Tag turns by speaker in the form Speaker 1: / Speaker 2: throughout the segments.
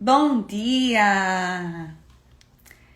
Speaker 1: Bom dia!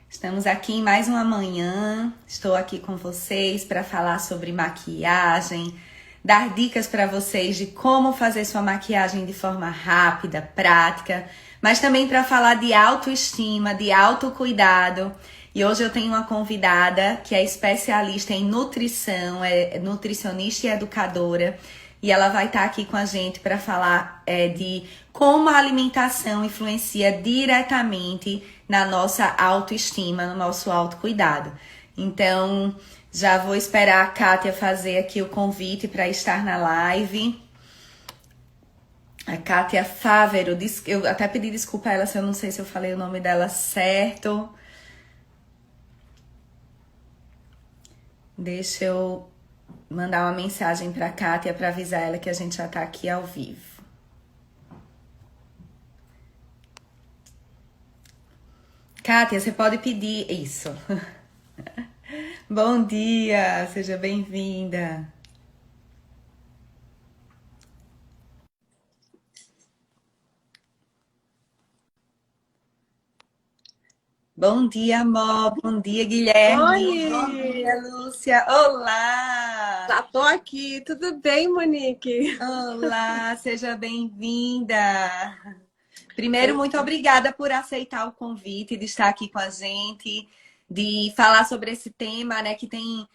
Speaker 1: Estamos aqui em mais uma manhã. Estou aqui com vocês para falar sobre maquiagem, dar dicas para vocês de como fazer sua maquiagem de forma rápida, prática, mas também para falar de autoestima, de autocuidado. E hoje eu tenho uma convidada que é especialista em nutrição, é nutricionista e educadora. E ela vai estar aqui com a gente para falar de como a alimentação influencia diretamente na nossa autoestima, no nosso autocuidado. Então, já vou esperar a Kátia fazer aqui o convite para estar na live. A Kátia Fávero, eu até pedi desculpa a ela se eu não sei se eu falei o nome dela certo. Deixa eu mandar uma mensagem para a Kátia para avisar ela que a gente já está aqui ao vivo. Kátia, você pode pedir isso. Bom dia, seja bem-vinda. Bom dia, amor. Bom dia, Guilherme.
Speaker 2: Oi!
Speaker 1: Bom dia, Lúcia. Olá!
Speaker 2: Já tô aqui. Tudo bem, Monique?
Speaker 1: Olá, seja bem-vinda. Primeiro, muito obrigada por aceitar o convite de estar aqui com a gente, de falar sobre esse tema, né, que tem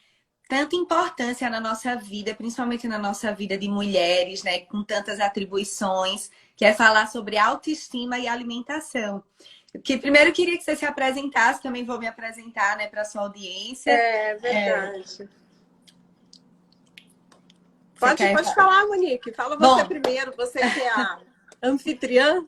Speaker 1: tanta importância na nossa vida, principalmente na nossa vida de mulheres, né, com tantas atribuições, que é falar sobre autoestima e alimentação. Que primeiro eu queria que você se apresentasse, também vou me apresentar, né, para sua audiência.
Speaker 2: É verdade.
Speaker 1: Você
Speaker 2: Pode
Speaker 1: quer...
Speaker 2: falar, Monique. Fala você
Speaker 1: Bom,
Speaker 2: primeiro, você que é a anfitriã.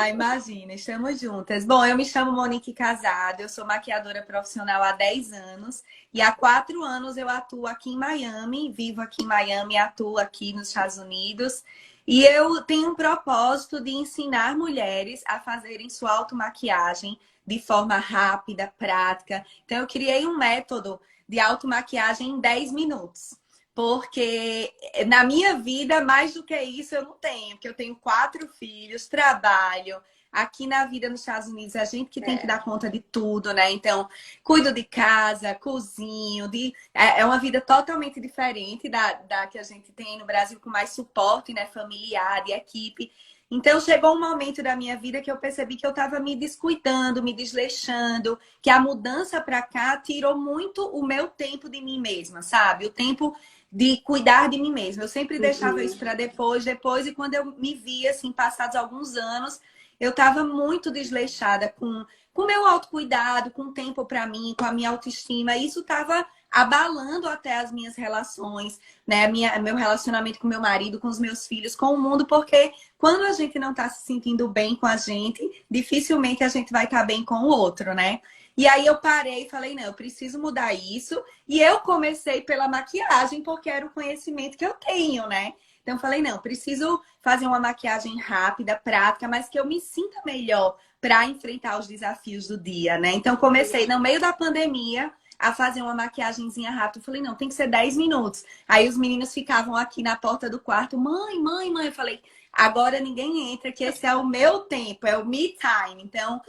Speaker 1: imagina, estamos juntas. Bom, eu me chamo Monique Casado, eu sou maquiadora profissional há 10 anos e há 4 anos eu atuo aqui em Miami, vivo aqui em Miami e atuo aqui nos Estados Unidos. E eu tenho um propósito de ensinar mulheres a fazerem sua automaquiagem de forma rápida, prática. Então, eu criei um método de automaquiagem em 10 minutos. Porque na minha vida, mais do que isso, eu não tenho. Porque eu tenho 4 filhos, trabalho. Aqui na vida nos Estados Unidos, a gente que tem que dar conta de tudo, né? Então, cuido de casa, cozinho. É uma vida totalmente diferente da que a gente tem no Brasil, com mais suporte, né? Familiar, de equipe. Então, chegou um momento da minha vida que eu percebi que eu estava me descuidando, me desleixando, que a mudança para cá tirou muito o meu tempo de mim mesma, sabe? O tempo de cuidar de mim mesma. Eu sempre deixava isso para depois, e quando eu me via, assim, passados alguns anos, eu estava muito desleixada com o meu autocuidado, com tempo para mim, com a minha autoestima. Isso estava abalando até as minhas relações, né? Meu relacionamento com meu marido, com os meus filhos, com o mundo, porque quando a gente não está se sentindo bem com a gente, dificilmente a gente vai estar bem com o outro, né? E aí eu parei e falei, não, eu preciso mudar isso. E eu comecei pela maquiagem, porque era o conhecimento que eu tenho, né? Então eu falei, não, preciso fazer uma maquiagem rápida, prática, mas que eu me sinta melhor para enfrentar os desafios do dia, né? Então comecei no meio da pandemia a fazer uma maquiagemzinha rápida. Eu falei, não, tem que ser 10 minutos. Aí os meninos ficavam aqui na porta do quarto, mãe, mãe, mãe. Eu falei, agora ninguém entra, que esse é o meu tempo, é o me time. Então,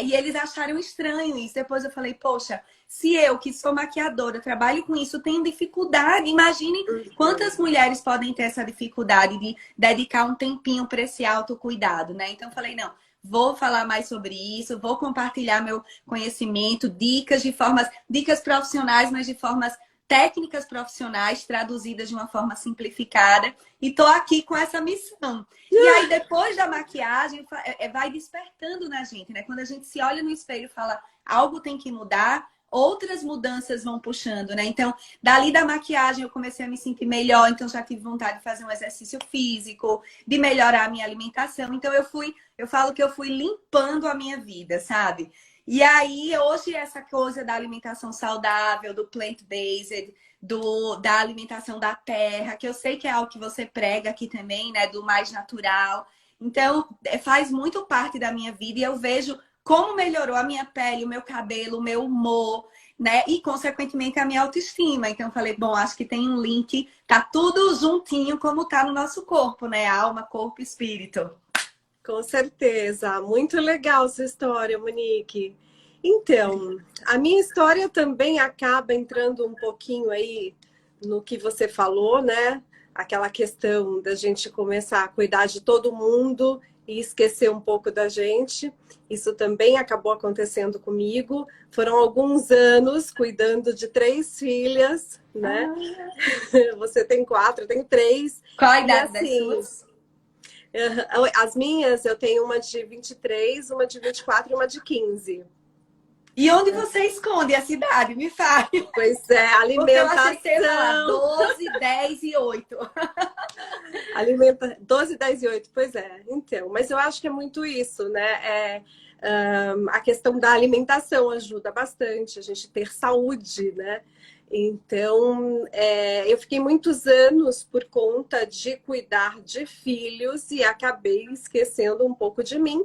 Speaker 1: e eles acharam estranho isso. Depois eu falei, poxa, se eu, que sou maquiadora, trabalho com isso, tenho dificuldade. Imagine quantas mulheres podem ter essa dificuldade de dedicar um tempinho para esse autocuidado, né? Então, eu falei, não, vou falar mais sobre isso, vou compartilhar meu conhecimento, dicas profissionais, mas de formas técnicas profissionais traduzidas de uma forma simplificada. E tô aqui com essa missão. E aí, depois da maquiagem, vai despertando na gente, né? Quando a gente se olha no espelho e fala, algo tem que mudar, outras mudanças vão puxando, né? Então, dali da maquiagem eu comecei a me sentir melhor, então já tive vontade de fazer um exercício físico, de melhorar a minha alimentação. Então eu falo que eu fui limpando a minha vida, sabe? E aí, hoje, essa coisa da alimentação saudável, do plant-based, da alimentação da terra, que eu sei que é algo que você prega aqui também, né? Do mais natural. Então, faz muito parte da minha vida e eu vejo como melhorou a minha pele, o meu cabelo, o meu humor, né? E, consequentemente, a minha autoestima. Então, falei, bom, acho que tem um link, tá tudo juntinho como tá no nosso corpo, né? Alma, corpo e espírito.
Speaker 2: Com certeza. Muito legal sua história, Monique. Então, a minha história também acaba entrando um pouquinho aí no que você falou, né? Aquela questão da gente começar a cuidar de todo mundo e esquecer um pouco da gente. Isso também acabou acontecendo comigo. Foram alguns anos cuidando de 3 filhas, né? Você tem 4, eu tenho 3.
Speaker 1: Qual a
Speaker 2: E
Speaker 1: idade das
Speaker 2: assim,
Speaker 1: suas?
Speaker 2: as minhas, eu tenho uma de 23, uma de 24 e uma de 15.
Speaker 1: E onde você esconde a cidade? Me fale.
Speaker 2: Pois é,
Speaker 1: Porque eu achei que você ia falar
Speaker 2: alimentação.
Speaker 1: 12, 10 e 8.
Speaker 2: 12, 10 e 8, pois é. Então, mas eu acho que é muito isso, né? A questão da alimentação ajuda bastante a gente ter saúde, né? Então, eu fiquei muitos anos por conta de cuidar de filhos e acabei esquecendo um pouco de mim.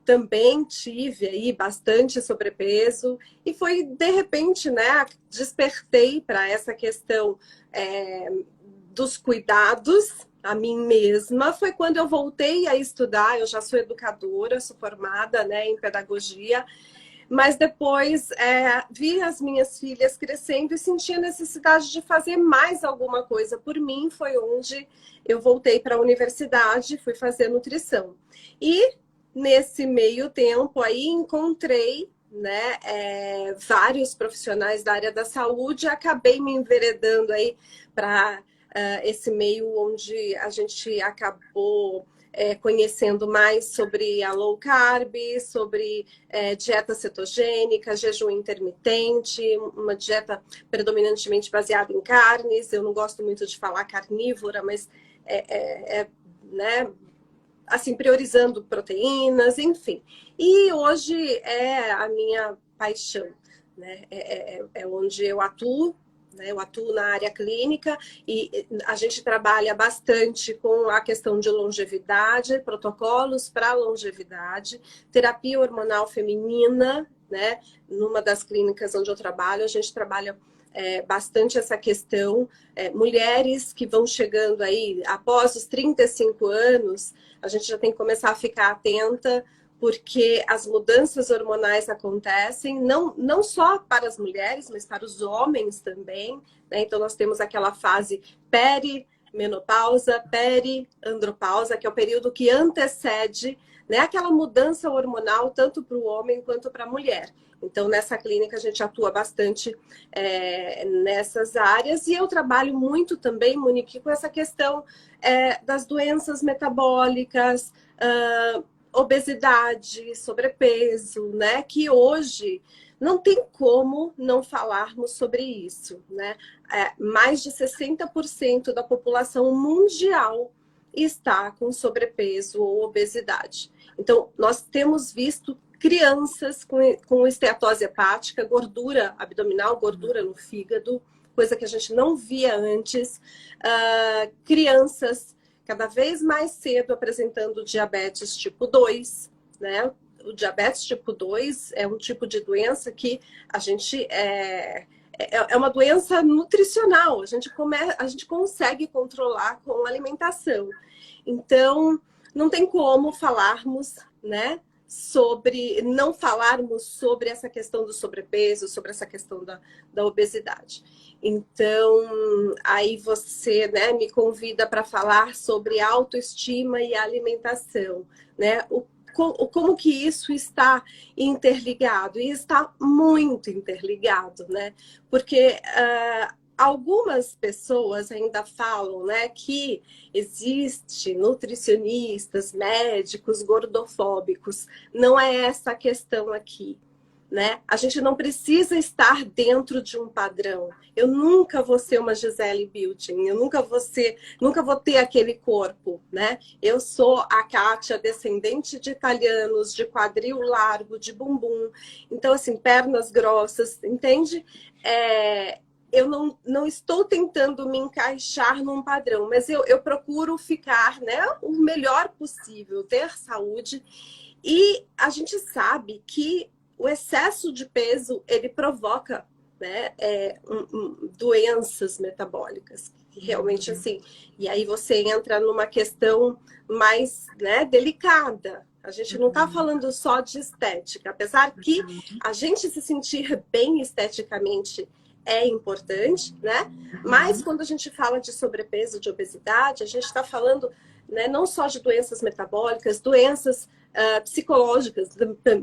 Speaker 2: Também tive aí bastante sobrepeso e foi de repente, né? Despertei para essa questão dos cuidados a mim mesma. Foi quando eu voltei a estudar. Eu já sou educadora, sou formada, né, em pedagogia. Mas depois vi as minhas filhas crescendo e senti a necessidade de fazer mais alguma coisa por mim. Foi onde eu voltei para a universidade, fui fazer nutrição. E nesse meio tempo aí encontrei, né, vários profissionais da área da saúde, acabei me enveredando aí para esse meio onde a gente acabou conhecendo mais sobre a low carb, sobre dieta cetogênica, jejum intermitente, uma dieta predominantemente baseada em carnes. Eu não gosto muito de falar carnívora, mas né, assim, priorizando proteínas, enfim. E hoje é a minha paixão, né? É onde eu atuo. Eu atuo na área clínica e a gente trabalha bastante com a questão de longevidade, protocolos para longevidade, terapia hormonal feminina, né? Numa das clínicas onde eu trabalho, a gente trabalha bastante essa questão. Mulheres que vão chegando aí após os 35 anos, a gente já tem que começar a ficar atenta, porque as mudanças hormonais acontecem, não só para as mulheres, mas para os homens também, né? Então, nós temos aquela fase perimenopausa, periandropausa, que é o período que antecede, né, aquela mudança hormonal, tanto para o homem quanto para a mulher. Então, nessa clínica, a gente atua bastante nessas áreas. E eu trabalho muito também, Monique, com essa questão das doenças metabólicas, obesidade, sobrepeso, né? Que hoje não tem como não falarmos sobre isso, né? Mais de 60% da população mundial está com sobrepeso ou obesidade. Então, nós temos visto crianças com esteatose hepática, gordura abdominal, gordura no fígado, coisa que a gente não via antes. Crianças cada vez mais cedo apresentando diabetes tipo 2, né? O diabetes tipo 2 é um tipo de doença que a gente é uma doença nutricional, a gente consegue controlar com alimentação. Então, não tem como falarmos, né, não falarmos sobre essa questão do sobrepeso, sobre essa questão da obesidade. Então, aí você, né, me convida para falar sobre autoestima e alimentação, né? Como que isso está interligado? E está muito interligado, né? Porque algumas pessoas ainda falam, né, que existe nutricionistas, médicos gordofóbicos. Não é essa a questão aqui, né? A gente não precisa estar dentro de um padrão. Eu nunca vou ser uma Gisele Bündchen, eu nunca vou ter aquele corpo, né? Eu sou a Kátia, descendente de italianos, de quadril largo, de bumbum. Então, assim, pernas grossas, entende? Eu não estou tentando me encaixar num padrão, mas eu procuro ficar, né, o melhor possível, ter saúde. E a gente sabe que o excesso de peso, ele provoca, né, doenças metabólicas. Realmente assim. E aí você entra numa questão mais, né, delicada, A gente não está falando só de estética, apesar que a gente se sentir bem esteticamente é importante, né? Mas quando a gente fala de sobrepeso, de obesidade, a gente está falando, né, não só de doenças metabólicas, doenças psicológicas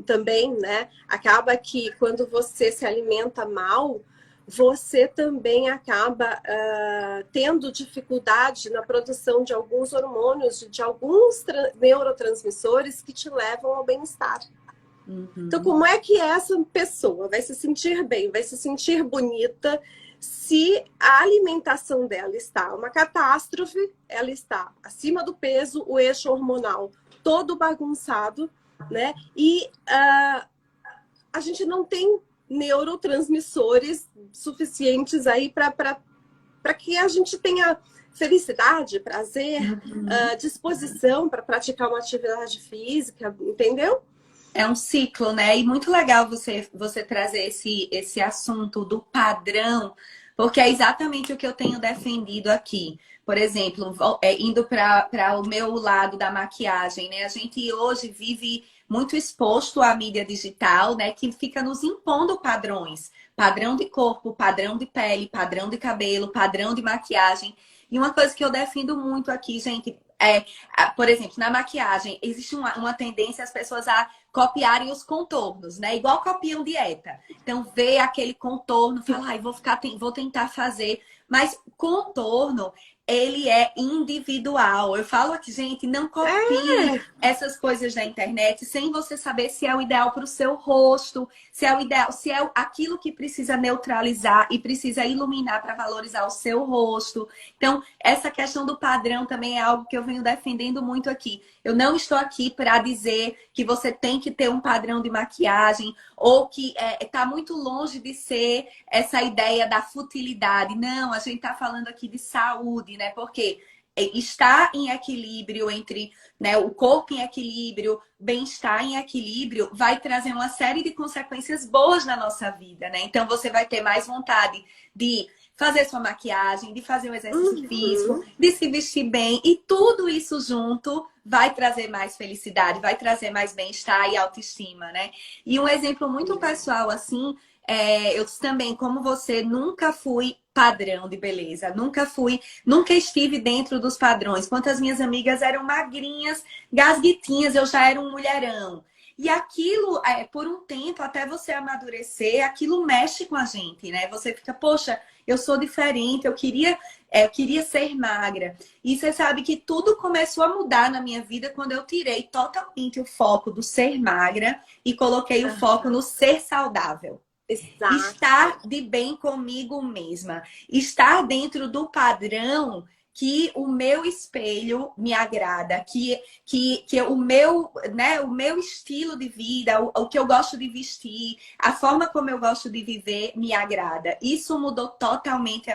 Speaker 2: também, né? Acaba que quando você se alimenta mal, você também acaba tendo dificuldade na produção de alguns hormônios, de alguns neurotransmissores que te levam ao bem-estar. Então, como é que essa pessoa vai se sentir bem, vai se sentir bonita, se a alimentação dela está uma catástrofe, ela está acima do peso, o eixo hormonal todo bagunçado, né? E a gente não tem neurotransmissores suficientes aí para que a gente tenha felicidade, prazer, disposição para praticar uma atividade física, entendeu?
Speaker 1: É um ciclo, né? E muito legal você trazer esse assunto do padrão, porque é exatamente o que eu tenho defendido aqui. Por exemplo, indo para o meu lado da maquiagem, né? A gente hoje vive muito exposto à mídia digital, né? Que fica nos impondo padrões. Padrão de corpo, padrão de pele, padrão de cabelo, padrão de maquiagem. E uma coisa que eu defendo muito aqui, gente, por exemplo, na maquiagem, existe uma tendência as pessoas a copiarem os contornos, né? Igual copiam dieta. Então, vê aquele contorno, fala, ai, vou tentar fazer. Mas contorno, ele é individual. Eu falo aqui, gente, não copie essas coisas da internet sem você saber se é o ideal para o seu rosto, se é o ideal, se é aquilo que precisa neutralizar e precisa iluminar para valorizar o seu rosto. Então, essa questão do padrão também é algo que eu venho defendendo muito aqui. Eu não estou aqui para dizer que você tem que ter um padrão de maquiagem ou que está muito longe de ser essa ideia da futilidade. Não, a gente está falando aqui de saúde, né? Porque estar em equilíbrio entre, né, o corpo em equilíbrio, bem-estar em equilíbrio, vai trazer uma série de consequências boas na nossa vida, né? Então você vai ter mais vontade de fazer sua maquiagem, de fazer um exercício físico, de se vestir bem, e tudo isso junto vai trazer mais felicidade, vai trazer mais bem-estar e autoestima, né? E um exemplo muito pessoal, assim, eu também, como você, nunca fui padrão de beleza, nunca estive dentro dos padrões. Quantas minhas amigas eram magrinhas, gasguitinhas, eu já era um mulherão. E aquilo, por um tempo, até você amadurecer, aquilo mexe com a gente, né? Você fica, poxa, eu sou diferente, eu queria ser magra. E você sabe que tudo começou a mudar na minha vida quando eu tirei totalmente o foco do ser magra e coloquei o foco no ser saudável.
Speaker 2: Exato.
Speaker 1: Estar de bem comigo mesma. Estar dentro do padrão que o meu espelho me agrada, que o meu, né, o meu estilo de vida, o que eu gosto de vestir, a forma como eu gosto de viver me agrada. Isso mudou totalmente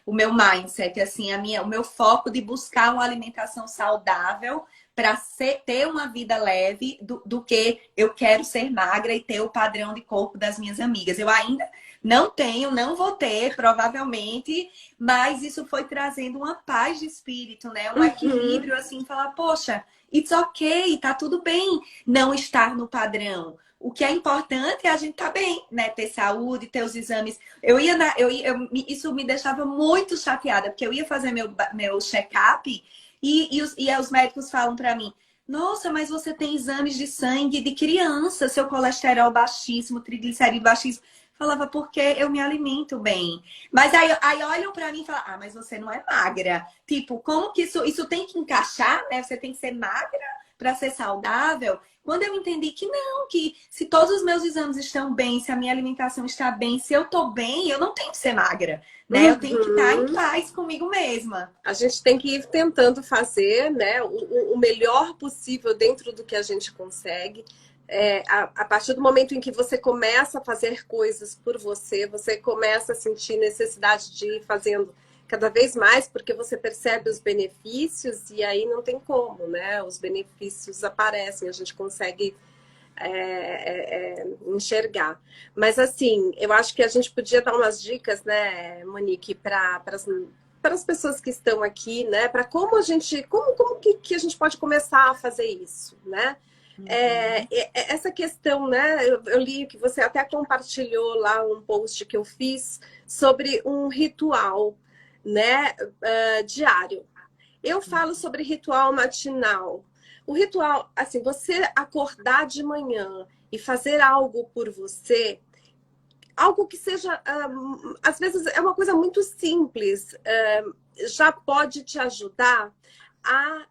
Speaker 1: o meu mindset, assim, o meu foco de buscar uma alimentação saudável para ter uma vida leve do que eu quero ser magra e ter o padrão de corpo das minhas amigas. Eu ainda não tenho, não vou ter, provavelmente, mas isso foi trazendo uma paz de espírito, né? Um equilíbrio, assim, falar, poxa, it's ok, tá tudo bem não estar no padrão. O que é importante é a gente estar bem, né? Ter saúde, ter os exames. Isso me deixava muito chateada, porque eu ia fazer meu check-up e os médicos falam para mim, nossa, mas você tem exames de sangue de criança, seu colesterol baixíssimo, triglicerídeo baixíssimo. Falava, porque eu me alimento bem. Mas aí olham pra mim e falam, mas você não é magra. Tipo, como que isso tem que encaixar, né? Você tem que ser magra para ser saudável. Quando eu entendi que não, que se todos os meus exames estão bem, se a minha alimentação está bem, se eu tô bem, eu não tenho que ser magra, né? Eu tenho que estar em paz comigo mesma.
Speaker 2: A gente tem que ir tentando fazer, né, o melhor possível dentro do que a gente consegue. A partir do momento em que você começa a fazer coisas por você, você começa a sentir necessidade de ir fazendo cada vez mais, porque você percebe os benefícios e aí não tem como, né? Os benefícios aparecem, a gente consegue enxergar. Mas assim, eu acho que a gente podia dar umas dicas, né, Monique, para as pessoas que estão aqui, né? Para como que a gente pode começar a fazer isso, né? Essa questão, né? Eu li que você até compartilhou lá um post que eu fiz sobre um ritual, né, diário. Eu falo sobre ritual matinal. O ritual, assim, você acordar de manhã e fazer algo por você, algo que seja, às vezes é uma coisa muito simples, já pode te ajudar a,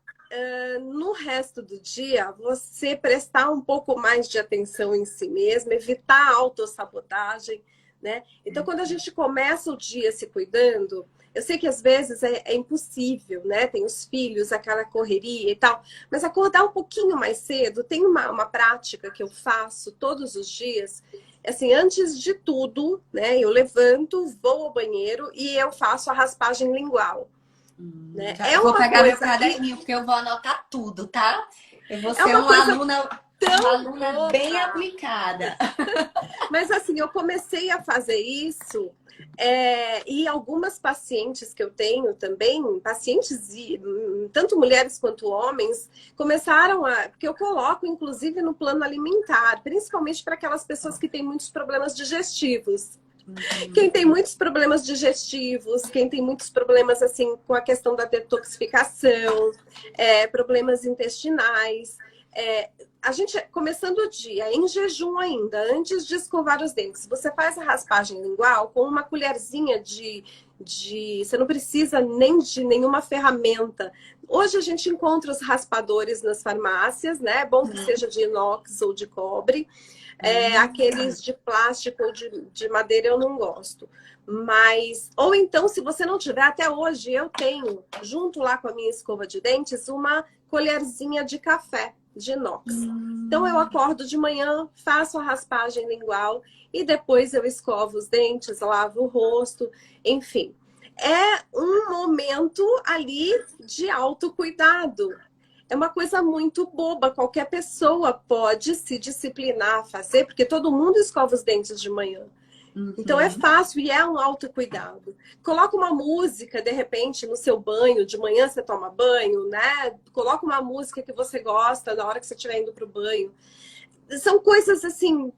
Speaker 2: no resto do dia, você prestar um pouco mais de atenção em si mesmo, evitar a autossabotagem, né? Então, quando a gente começa o dia se cuidando, eu sei que às vezes é impossível, né? Tem os filhos, aquela correria e tal, mas acordar um pouquinho mais cedo, tem uma prática que eu faço todos os dias, assim, antes de tudo, né? Eu levanto, vou ao banheiro e eu faço a raspagem lingual. Né?
Speaker 1: Eu vou pegar meu caderninho, porque eu vou anotar tudo, tá? Eu vou ser uma aluna bem aplicada.
Speaker 2: Mas assim, eu comecei a fazer isso e algumas pacientes que eu tenho também, pacientes, tanto mulheres quanto homens, começaram porque eu coloco inclusive no plano alimentar, principalmente para aquelas pessoas que têm muitos problemas digestivos. Quem tem muitos problemas digestivos, quem tem muitos problemas assim com a questão da detoxificação, problemas intestinais, a gente, começando o dia em jejum ainda, antes de escovar os dentes, você faz a raspagem lingual com uma colherzinha você não precisa nem de nenhuma ferramenta. Hoje a gente encontra os raspadores nas farmácias, né? É bom que seja de inox ou de cobre. Aqueles de plástico ou de madeira eu não gosto. Mas, ou então, se você não tiver, até hoje eu tenho, junto lá com a minha escova de dentes, uma colherzinha de café de inox. Então eu acordo de manhã, faço a raspagem lingual e depois eu escovo os dentes, lavo o rosto, enfim. É um momento ali de autocuidado. É uma coisa muito boba, qualquer pessoa pode se disciplinar a fazer, porque todo mundo escova os dentes de manhã. Então é fácil e é um autocuidado. Coloca uma música, de repente, no seu banho, de manhã você toma banho, né? Coloca uma música que você gosta na hora que você estiver indo para o banho. São coisas assim.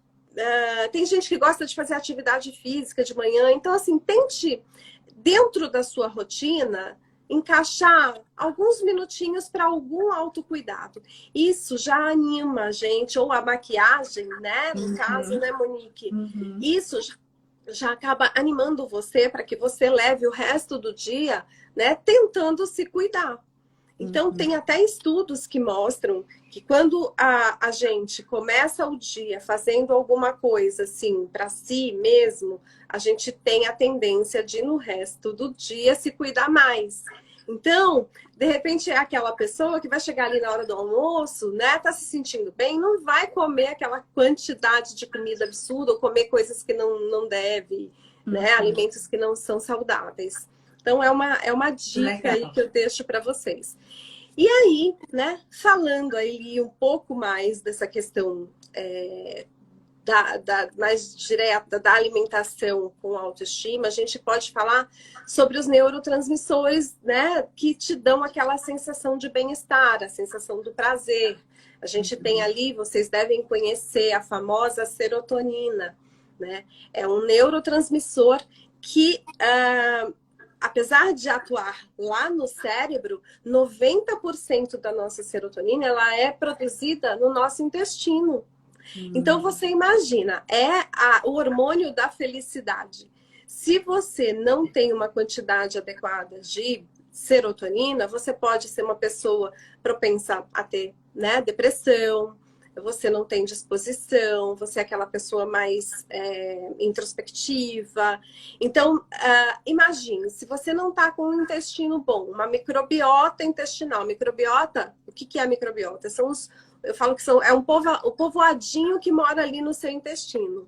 Speaker 2: Tem gente que gosta de fazer atividade física de manhã, então assim, tente, dentro da sua rotina, encaixar alguns minutinhos para algum autocuidado. Isso já anima a gente, ou a maquiagem, né? No caso, né, Monique? Isso já acaba animando você para que você leve o resto do dia, né, tentando se cuidar. Então, tem até estudos que mostram que quando a gente começa o dia fazendo alguma coisa assim para si mesmo, a gente tem a tendência de no resto do dia se cuidar mais. Então, de repente, é aquela pessoa que vai chegar ali na hora do almoço, né? Tá se sentindo bem, não vai comer aquela quantidade de comida absurda ou comer coisas que não deve, né? Alimentos que não são saudáveis. Então, é uma dica aí que eu deixo para vocês. E aí, né, falando aí um pouco mais dessa questão mais direta da alimentação com autoestima, a gente pode falar sobre os neurotransmissores, né, que te dão aquela sensação de bem-estar, a sensação do prazer. A gente tem ali, vocês devem conhecer a famosa serotonina, né? É um neurotransmissor que, apesar de atuar lá no cérebro, 90% da nossa serotonina ela é produzida no nosso intestino. Então, você imagina, o hormônio da felicidade. Se você não tem uma quantidade adequada de serotonina, você pode ser uma pessoa propensa a ter, né, depressão, você não tem disposição, você é aquela pessoa mais introspectiva. Então, imagine, se você não está com um intestino bom, uma microbiota intestinal. Microbiota, o que é a microbiota? Eu falo que o povoadinho que mora ali no seu intestino.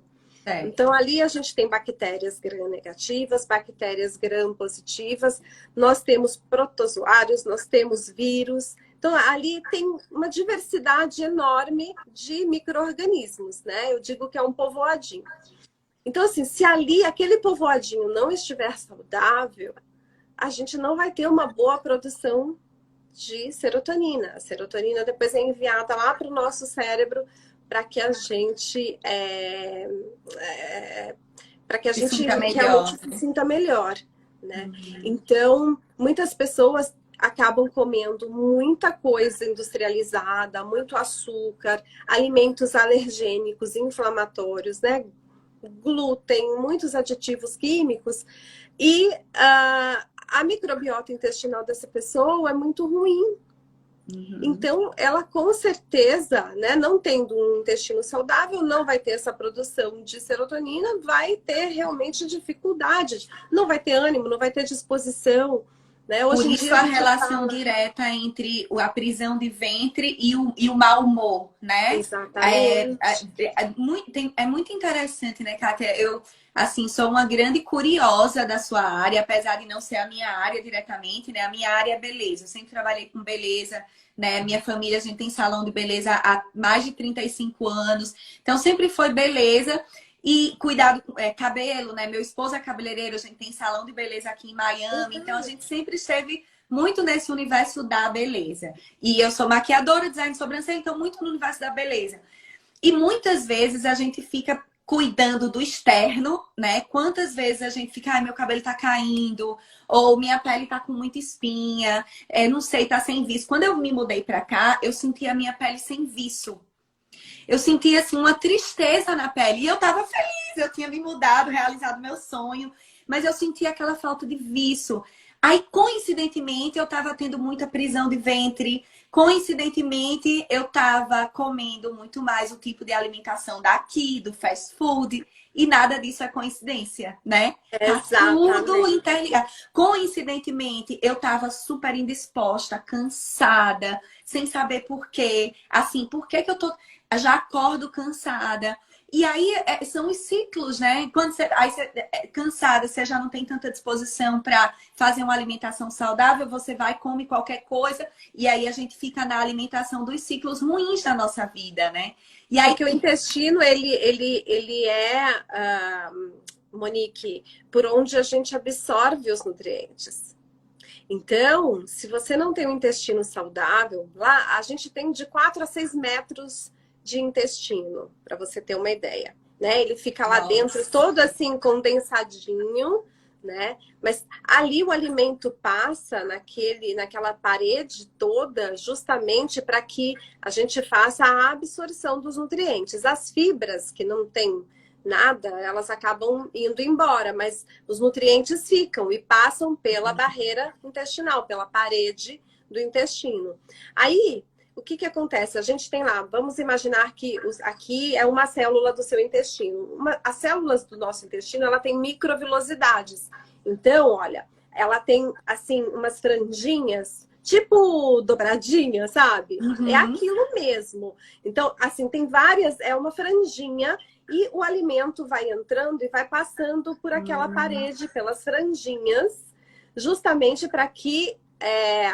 Speaker 2: Então, ali a gente tem bactérias gram-negativas, bactérias gram-positivas, nós temos protozoários, nós temos vírus. Então, ali tem uma diversidade enorme de micro-organismos, né? Eu digo que é um povoadinho. Então, assim, se ali aquele povoadinho não estiver saudável, a gente não vai ter uma boa produção de serotonina. A serotonina depois é enviada lá para o nosso cérebro para que a gente para que a
Speaker 1: Se
Speaker 2: gente
Speaker 1: sinta
Speaker 2: realmente
Speaker 1: melhor.
Speaker 2: se sinta melhor, né?
Speaker 1: Uhum.
Speaker 2: Então, muitas pessoas acabam comendo muita coisa industrializada, muito açúcar, alimentos alergênicos, inflamatórios, né? Glúten, muitos aditivos químicos, e a microbiota intestinal dessa pessoa é muito ruim.
Speaker 1: Uhum.
Speaker 2: Então, ela com certeza, né, não tendo um intestino saudável, não vai ter essa produção de serotonina, vai ter realmente dificuldades, não vai ter ânimo, não vai ter disposição, né?
Speaker 1: Por
Speaker 2: Hoje em
Speaker 1: isso
Speaker 2: dia a
Speaker 1: a
Speaker 2: gente
Speaker 1: relação
Speaker 2: fala
Speaker 1: direta entre a prisão de ventre e o mau humor, né?
Speaker 2: exatamente.
Speaker 1: É muito interessante, né, Kátia? Eu, assim, sou uma grande curiosa da sua área, apesar de não ser a minha área diretamente, né? A minha área é beleza. Eu sempre trabalhei com beleza, né? Minha família, a gente tem salão de beleza há mais de 35 anos. Então, sempre foi beleza. E cuidado com cabelo, né? Meu esposo é cabeleireiro, a gente tem salão de beleza aqui em Miami. Então, a gente sempre esteve muito nesse universo da beleza. E eu sou maquiadora, design de sobrancelha, então muito no universo da beleza. E muitas vezes a gente fica cuidando do externo, né? Quantas vezes a gente fica, ai, meu cabelo tá caindo, ou minha pele tá com muita espinha, não sei, tá sem viço. Quando eu me mudei pra cá, eu senti a minha pele sem viço. Eu sentia assim uma tristeza na pele. E eu tava feliz, eu tinha me mudado, realizado meu sonho, mas eu sentia aquela falta de viço. Aí, coincidentemente, eu tava tendo muita prisão de ventre. Coincidentemente, eu tava comendo muito mais o tipo de alimentação daqui, do fast food. E nada disso é coincidência, né? Tá tudo
Speaker 2: Exatamente.
Speaker 1: interligado. Coincidentemente, eu tava super indisposta, cansada, sem saber por quê. Assim, por que que eu tô já acordo cansada. E aí são os ciclos, né? Quando você cansada, você já não tem tanta disposição para fazer uma alimentação saudável, você vai, come qualquer coisa, e aí a gente fica na alimentação dos ciclos ruins da nossa vida, né? E aí,
Speaker 2: Porque o intestino, ele é, Monique, por onde a gente absorve os nutrientes. Então, se você não tem um intestino saudável, lá a gente tem de 4 a 6 metros de intestino, para você ter uma ideia, né? Ele fica lá dentro
Speaker 1: nossa.
Speaker 2: todo assim condensadinho, né? Mas ali o alimento passa naquela parede toda, justamente para que a gente faça a absorção dos nutrientes. As fibras que não tem nada, elas acabam indo embora, mas os nutrientes ficam e passam pela barreira intestinal, pela parede do intestino. Aí, o que que acontece? A gente tem lá, vamos imaginar que aqui é uma célula do seu intestino. As células do nosso intestino, ela tem microvilosidades. Então, olha, ela tem, assim, umas franjinhas, tipo dobradinha, sabe? É
Speaker 1: Uhum.
Speaker 2: aquilo mesmo. Então, assim, tem várias, é uma franjinha e o alimento vai entrando e vai passando por aquela parede, pelas franjinhas, justamente para que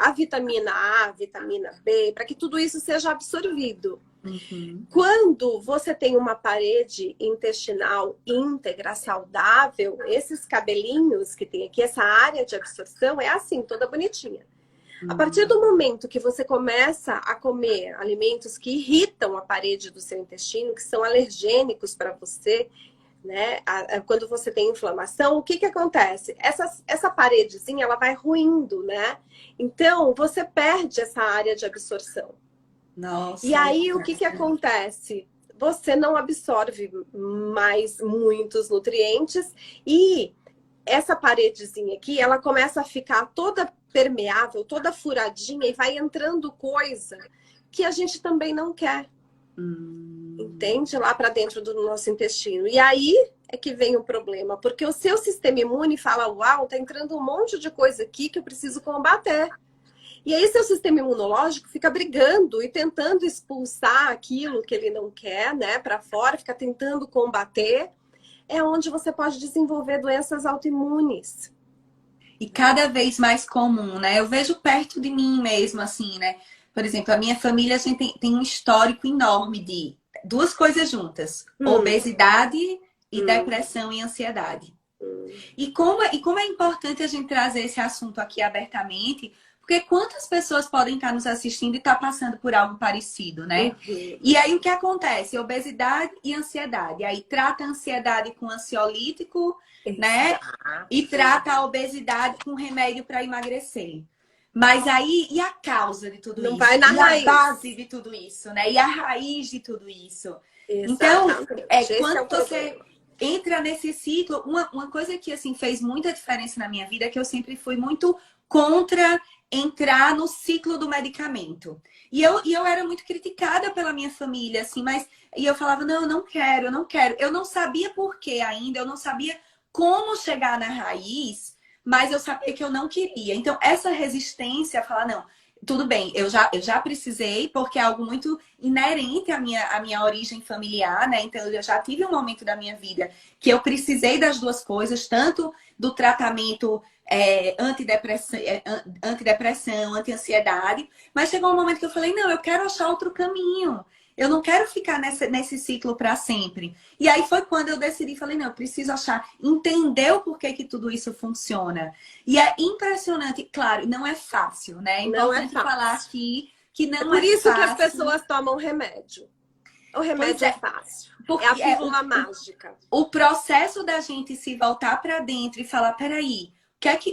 Speaker 2: a vitamina A, a vitamina B, para que tudo isso seja absorvido.
Speaker 1: Uhum.
Speaker 2: Quando você tem uma parede intestinal íntegra, saudável, esses cabelinhos que tem aqui, essa área de absorção é assim, toda bonitinha. A partir do momento que você começa a comer alimentos que irritam a parede do seu intestino, que são alergênicos para você, né? Quando você tem inflamação, o que que acontece? Essa paredezinha, ela vai ruindo, né? Então, você perde essa área de absorção. E
Speaker 1: Nossa.
Speaker 2: aí, o que que acontece? Você não absorve mais muitos nutrientes e essa paredezinha aqui, ela começa a ficar toda permeável, toda furadinha e vai entrando coisa que a gente também não quer. Entende? Lá para dentro do nosso intestino. E aí é que vem o problema, porque o seu sistema imune fala: uau, tá entrando um monte de coisa aqui que eu preciso combater. E aí seu sistema imunológico fica brigando e tentando expulsar aquilo que ele não quer, né, para fora, fica tentando combater. É onde você pode desenvolver doenças autoimunes.
Speaker 1: E cada vez mais comum, né? Eu vejo perto de mim mesmo, assim, né? Por exemplo, a minha família, a gente tem um histórico enorme de duas coisas juntas: obesidade e depressão e ansiedade. E como é importante a gente trazer esse assunto aqui abertamente, Porque quantas pessoas podem estar nos assistindo e estar passando por algo parecido, né?
Speaker 2: Uhum.
Speaker 1: E aí o que acontece? Obesidade e ansiedade. Aí trata a ansiedade com ansiolítico, né? E
Speaker 2: Exato.
Speaker 1: trata a obesidade com remédio para emagrecer. Mas aí, e a causa de tudo
Speaker 2: Não
Speaker 1: isso?
Speaker 2: vai na
Speaker 1: E a
Speaker 2: raiz.
Speaker 1: base de tudo isso, né? E a raiz de tudo isso? Então,
Speaker 2: Exatamente. Esse é
Speaker 1: quando
Speaker 2: o
Speaker 1: você
Speaker 2: problema.
Speaker 1: entra nesse ciclo, uma coisa que assim fez muita diferença na minha vida é que eu sempre fui muito contra entrar no ciclo do medicamento. E eu era muito criticada pela minha família, assim, e eu falava, não, eu não quero, eu não quero. Eu não sabia por quê ainda, eu não sabia como chegar na raiz, mas eu sabia que eu não queria. Então, essa resistência a falar, não, tudo bem, eu já precisei, porque é algo muito inerente à minha origem familiar, né? Então, eu já tive um momento da minha vida que eu precisei das duas coisas, tanto do tratamento antidepressão, anti-ansiedade, mas chegou um momento que eu falei, não, eu quero achar outro caminho. Eu não quero ficar nesse ciclo para sempre. E aí foi quando eu decidi, falei, não, eu preciso entender o porquê que tudo isso funciona. E é impressionante, claro, não é fácil, né? É
Speaker 2: Não é
Speaker 1: importante falar
Speaker 2: fácil.
Speaker 1: aqui que
Speaker 2: É
Speaker 1: não
Speaker 2: por
Speaker 1: é
Speaker 2: isso que as
Speaker 1: fácil.
Speaker 2: pessoas tomam remédio. O
Speaker 1: Pois
Speaker 2: remédio é
Speaker 1: é,
Speaker 2: fácil. É a
Speaker 1: porque
Speaker 2: pílula mágica.
Speaker 1: o processo da gente se voltar para dentro e falar, peraí,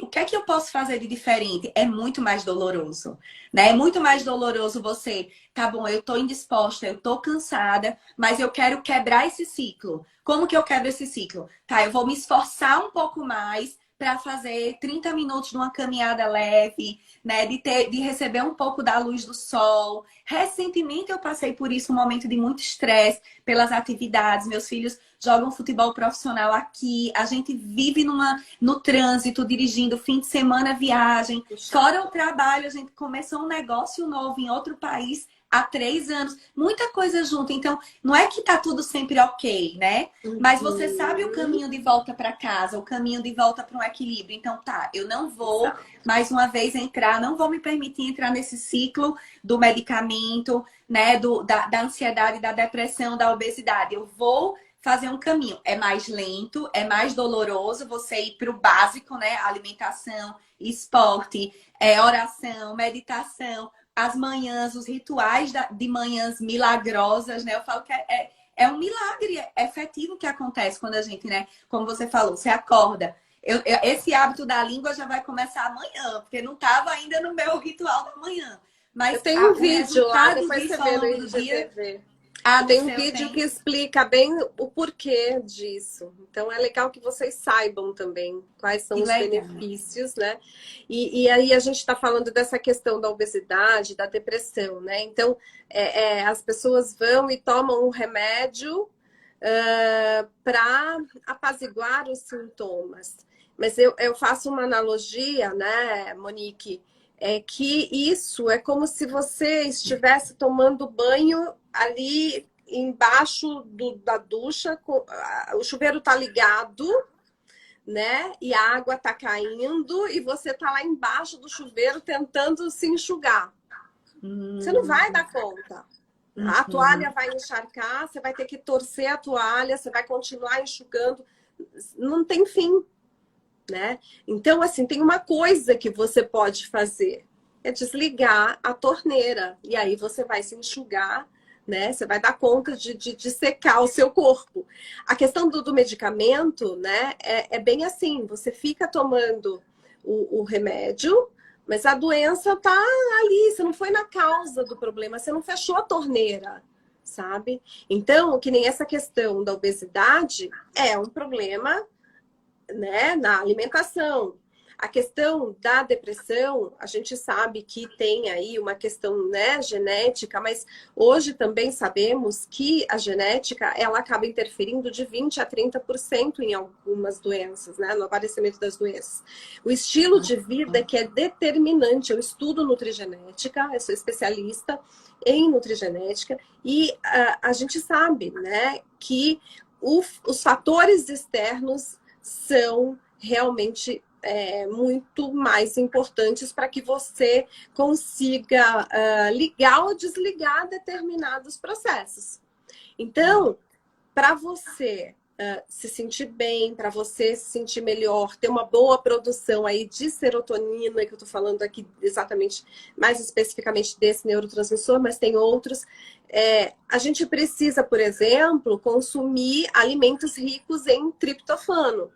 Speaker 1: o que é que eu posso fazer de diferente? É muito mais doloroso, né? É muito mais doloroso você, tá bom, eu tô indisposta, eu tô cansada, mas eu quero quebrar esse ciclo. Como que eu quebro esse ciclo? Tá, eu vou me esforçar um pouco mais para fazer 30 minutos de uma caminhada leve, né? De receber um pouco da luz do sol. Recentemente eu passei por isso, um momento de muito estresse pelas atividades. Meus filhos jogam futebol profissional aqui. A gente vive no trânsito, dirigindo, fim de semana, viagem.
Speaker 2: Puxa.
Speaker 1: Fora o trabalho, a gente começou um negócio novo em outro país há 3 anos. Muita coisa junto. Então, não é que tá tudo sempre ok, né? Mas você sabe o
Speaker 2: Uhum.
Speaker 1: caminho de volta para casa, o caminho de volta para um equilíbrio. Então, tá, eu não vou
Speaker 2: Exato.
Speaker 1: mais uma vez entrar, não vou me permitir entrar nesse ciclo do medicamento, né? Da ansiedade, da depressão, da obesidade. Eu vou fazer um caminho. É mais lento, é mais doloroso você ir para o básico, né? Alimentação, esporte, oração, meditação, as manhãs, os rituais de manhãs milagrosas, né? Eu falo que é um milagre efetivo que acontece quando a gente, né? Como você falou, você acorda. Esse hábito da língua já vai começar amanhã, porque não estava ainda no meu ritual da manhã.
Speaker 2: Eu
Speaker 1: Mas
Speaker 2: tenho um
Speaker 1: o
Speaker 2: vídeo lá,
Speaker 1: resultado
Speaker 2: depois você
Speaker 1: disso ao
Speaker 2: vê no
Speaker 1: longo do dia,
Speaker 2: IGTV. Eu
Speaker 1: no
Speaker 2: tenho um
Speaker 1: seu
Speaker 2: vídeo que
Speaker 1: tem.
Speaker 2: explica bem o porquê disso. Então é legal que vocês saibam também quais são
Speaker 1: Que
Speaker 2: os
Speaker 1: legal.
Speaker 2: benefícios, né? E aí a gente está falando dessa questão da obesidade, da depressão, né? Então as pessoas vão e tomam um remédio para apaziguar os sintomas. Mas eu faço uma analogia, né, Monique? É que isso é como se você estivesse tomando banho ali embaixo da ducha, o chuveiro tá ligado, né? E a água tá caindo e você tá lá embaixo do chuveiro tentando se enxugar. Você não vai dar conta. A toalha vai encharcar, você vai ter que torcer a toalha, você vai continuar enxugando. Não tem fim, né? Então, assim, tem uma coisa que você pode fazer. É desligar a torneira. E aí você vai se enxugar, né? Você vai dar conta de secar o seu corpo. A questão do medicamento, né? É bem assim. Você fica tomando o remédio, mas a doença tá ali. Você não foi na causa do problema. Você não fechou a torneira, sabe? Então, que nem essa questão da obesidade é um problema, né, na alimentação. A questão da depressão, a gente sabe que tem aí uma questão, né, genética, mas hoje também sabemos que a genética ela acaba interferindo de 20 a 30% em algumas doenças, né, no aparecimento das doenças. O estilo de vida que é determinante. Eu estudo nutrigenética, eu sou especialista em nutrigenética e a gente sabe, né, que os fatores externos são realmente muito mais importantes para que você consiga ligar ou desligar determinados processos. Então, para você se sentir bem, para você se sentir melhor, ter uma boa produção aí de serotonina, que eu tô falando aqui exatamente, mais especificamente desse neurotransmissor, mas tem outros. A gente precisa, por exemplo, consumir alimentos ricos em triptofano.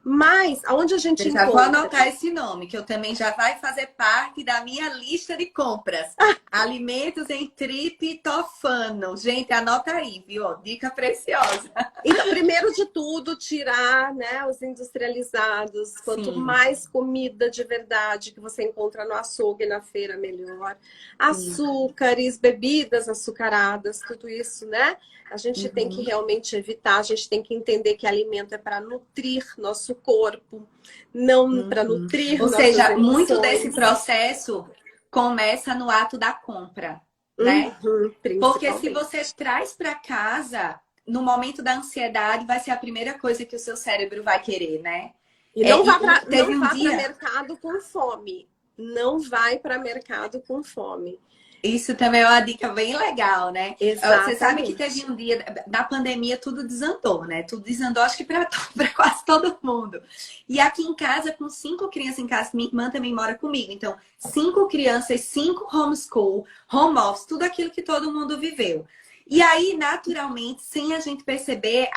Speaker 2: Mas, aonde a gente
Speaker 1: Eu já vou
Speaker 2: encontra?
Speaker 1: anotar esse nome, que eu também já vai fazer parte da minha lista de compras. Alimentos em triptofano. Gente, anota aí, viu? Dica preciosa.
Speaker 2: Então, primeiro de tudo, tirar, né, os industrializados. Quanto
Speaker 1: Sim,
Speaker 2: mais comida de verdade que você encontra no açougue e na feira, melhor.
Speaker 1: sim.
Speaker 2: Açúcares, bebidas açucaradas, tudo isso, né? A gente tem que
Speaker 1: Uhum.
Speaker 2: realmente evitar, a gente tem que entender que alimento é para nutrir nosso corpo, não para
Speaker 1: Uhum.
Speaker 2: nutrir
Speaker 1: Ou
Speaker 2: nossas
Speaker 1: seja, muito desse
Speaker 2: emoções.
Speaker 1: processo começa no ato da compra, né?
Speaker 2: Uhum,
Speaker 1: Porque se
Speaker 2: principalmente.
Speaker 1: você traz para casa, no momento da ansiedade, vai ser a primeira coisa que o seu cérebro vai querer, né?
Speaker 2: E não vá
Speaker 1: E
Speaker 2: para
Speaker 1: teve
Speaker 2: não
Speaker 1: um
Speaker 2: vá para
Speaker 1: dia.
Speaker 2: mercado com fome. Não vai para mercado com fome.
Speaker 1: Isso também é uma dica bem legal, né? Você sabe que teve
Speaker 2: Exatamente.
Speaker 1: um dia, na pandemia, tudo desandou, né? Tudo desandou, acho que para quase todo mundo. E aqui em casa, com 5 crianças em casa, minha irmã também mora comigo. Então, 5 crianças, 5 homeschool, home office, tudo aquilo que todo mundo viveu. E aí, naturalmente, sem a gente perceber,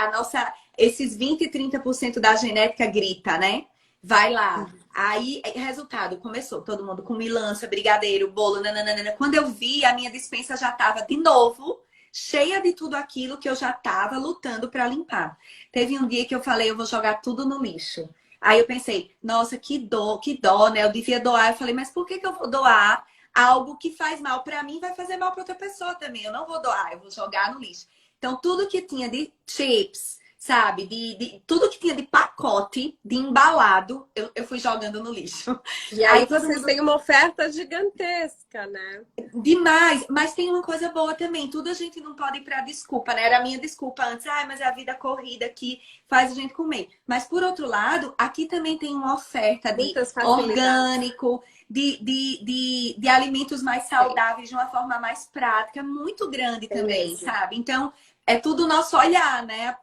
Speaker 1: esses 20 e 30% da genética grita, né? Vai lá. Aí, resultado, começou todo mundo com milança, brigadeiro, bolo, nananana. Quando eu vi, a minha despensa já tava de novo cheia de tudo aquilo que eu já tava lutando para limpar. Teve um dia que eu falei, eu vou jogar tudo no lixo. Aí eu pensei, nossa, que dó, né? Eu devia doar. Eu falei, mas por que que eu vou doar algo que faz mal para mim, vai fazer mal para outra pessoa também? Eu não vou doar, eu vou jogar no lixo. Então, tudo que tinha de chips, sabe? Tudo que tinha de pacote, de embalado, eu fui jogando no lixo.
Speaker 2: E
Speaker 1: Aí
Speaker 2: aí
Speaker 1: todo
Speaker 2: vocês
Speaker 1: mundo.
Speaker 2: têm uma oferta gigantesca, né?
Speaker 1: Demais, mas tem uma coisa boa também. Tudo a gente não pode ir pra desculpa, né? Era a minha desculpa antes. Mas é a vida corrida que faz a gente comer. Mas por outro lado, aqui também tem uma oferta de
Speaker 2: Muitas facilidades.
Speaker 1: orgânico, de alimentos mais
Speaker 2: Tem,
Speaker 1: saudáveis de uma forma mais prática, muito grande
Speaker 2: tem
Speaker 1: também,
Speaker 2: mesmo.
Speaker 1: sabe? Então, é tudo o nosso olhar, né?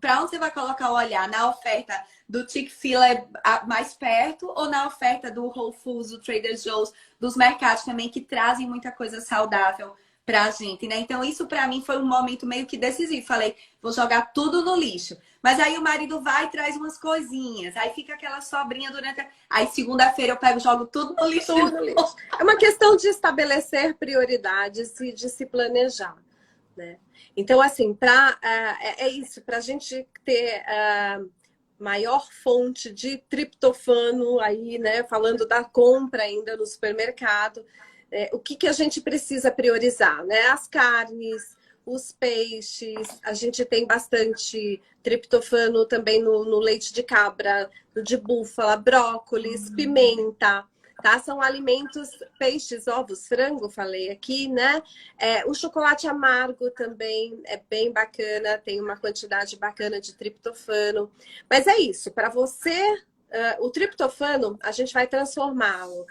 Speaker 1: Para onde você vai colocar o olhar? Na oferta do Chick-fil-A mais perto ou na oferta do Whole Foods, do Trader Joe's, dos mercados também que trazem muita coisa saudável pra gente, né? Então isso pra mim foi um momento meio que decisivo. Falei, vou jogar tudo no lixo. Mas aí o marido vai e traz umas coisinhas. Aí fica aquela sobrinha durante Aí segunda-feira eu pego e jogo tudo no lixo.
Speaker 2: Tudo lixo. É uma questão de estabelecer prioridades e de se planejar, né? Então, assim, é isso, para a gente ter maior fonte de triptofano aí, né? Falando da compra ainda no supermercado, o que, que a gente precisa priorizar, né? As carnes, os peixes, a gente tem bastante triptofano também no leite de cabra, no de búfala, brócolis, pimenta. Tá? São alimentos, peixes, ovos, frango, falei aqui, né? O chocolate amargo também é bem bacana, tem uma quantidade bacana de triptofano. Mas é isso, para você, o triptofano, a gente vai transformá-lo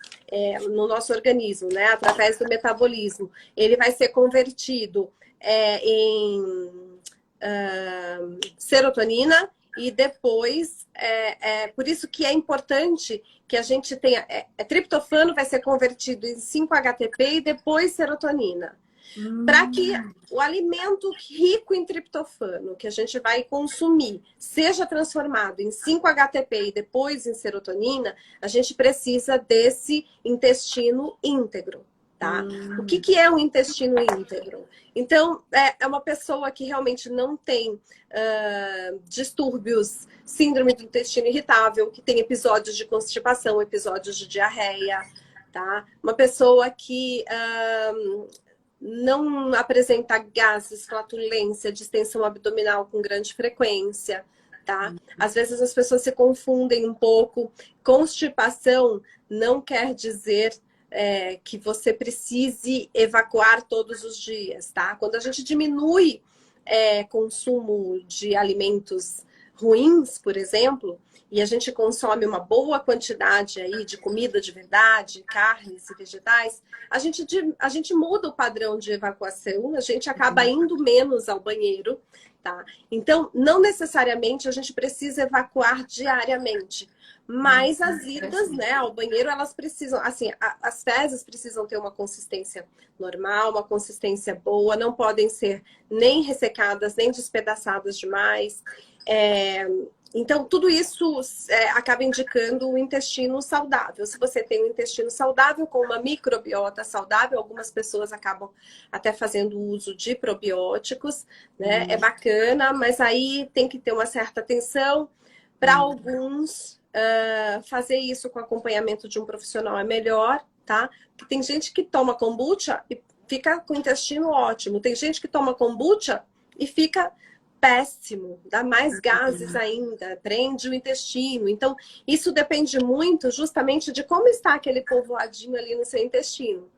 Speaker 2: no nosso organismo, né? Através do metabolismo. Ele vai ser convertido em serotonina e depois, por isso que é importante que a gente tenha, triptofano vai ser convertido em 5-HTP e depois serotonina. Para que o alimento rico em triptofano que a gente vai consumir seja transformado em 5-HTP e depois em serotonina, a gente precisa desse intestino íntegro. Tá? O que é um intestino íntegro? Então, é uma pessoa que realmente não tem distúrbios, síndrome do intestino irritável, que tem episódios de constipação, episódios de diarreia, tá? Uma pessoa que não apresenta gases, flatulência, distensão abdominal com grande frequência, tá? Às vezes as pessoas se confundem um pouco. Constipação não quer dizer que você precise evacuar todos os dias, tá? Quando a gente diminui consumo de alimentos ruins, por exemplo, e a gente consome uma boa quantidade aí de comida de verdade, carnes e vegetais, a gente muda o padrão de evacuação, a gente acaba indo menos ao banheiro, tá? Então, não necessariamente a gente precisa evacuar diariamente. Mas as idas, né, ao banheiro, elas precisam, assim, as fezes precisam ter uma consistência normal, uma consistência boa, não podem ser nem ressecadas, nem despedaçadas demais. Então, tudo isso acaba indicando o intestino saudável. Se você tem um intestino saudável, com uma microbiota saudável, algumas pessoas acabam até fazendo uso de probióticos, né? É bacana, mas aí tem que ter uma certa atenção. Para alguns, fazer isso com acompanhamento de um profissional é melhor, tá? Porque tem gente que toma kombucha e fica com o intestino ótimo. Tem gente que toma kombucha e fica péssimo, dá mais gases ainda, prende o intestino. Então, isso depende muito justamente de como está aquele povoadinho ali no seu intestino.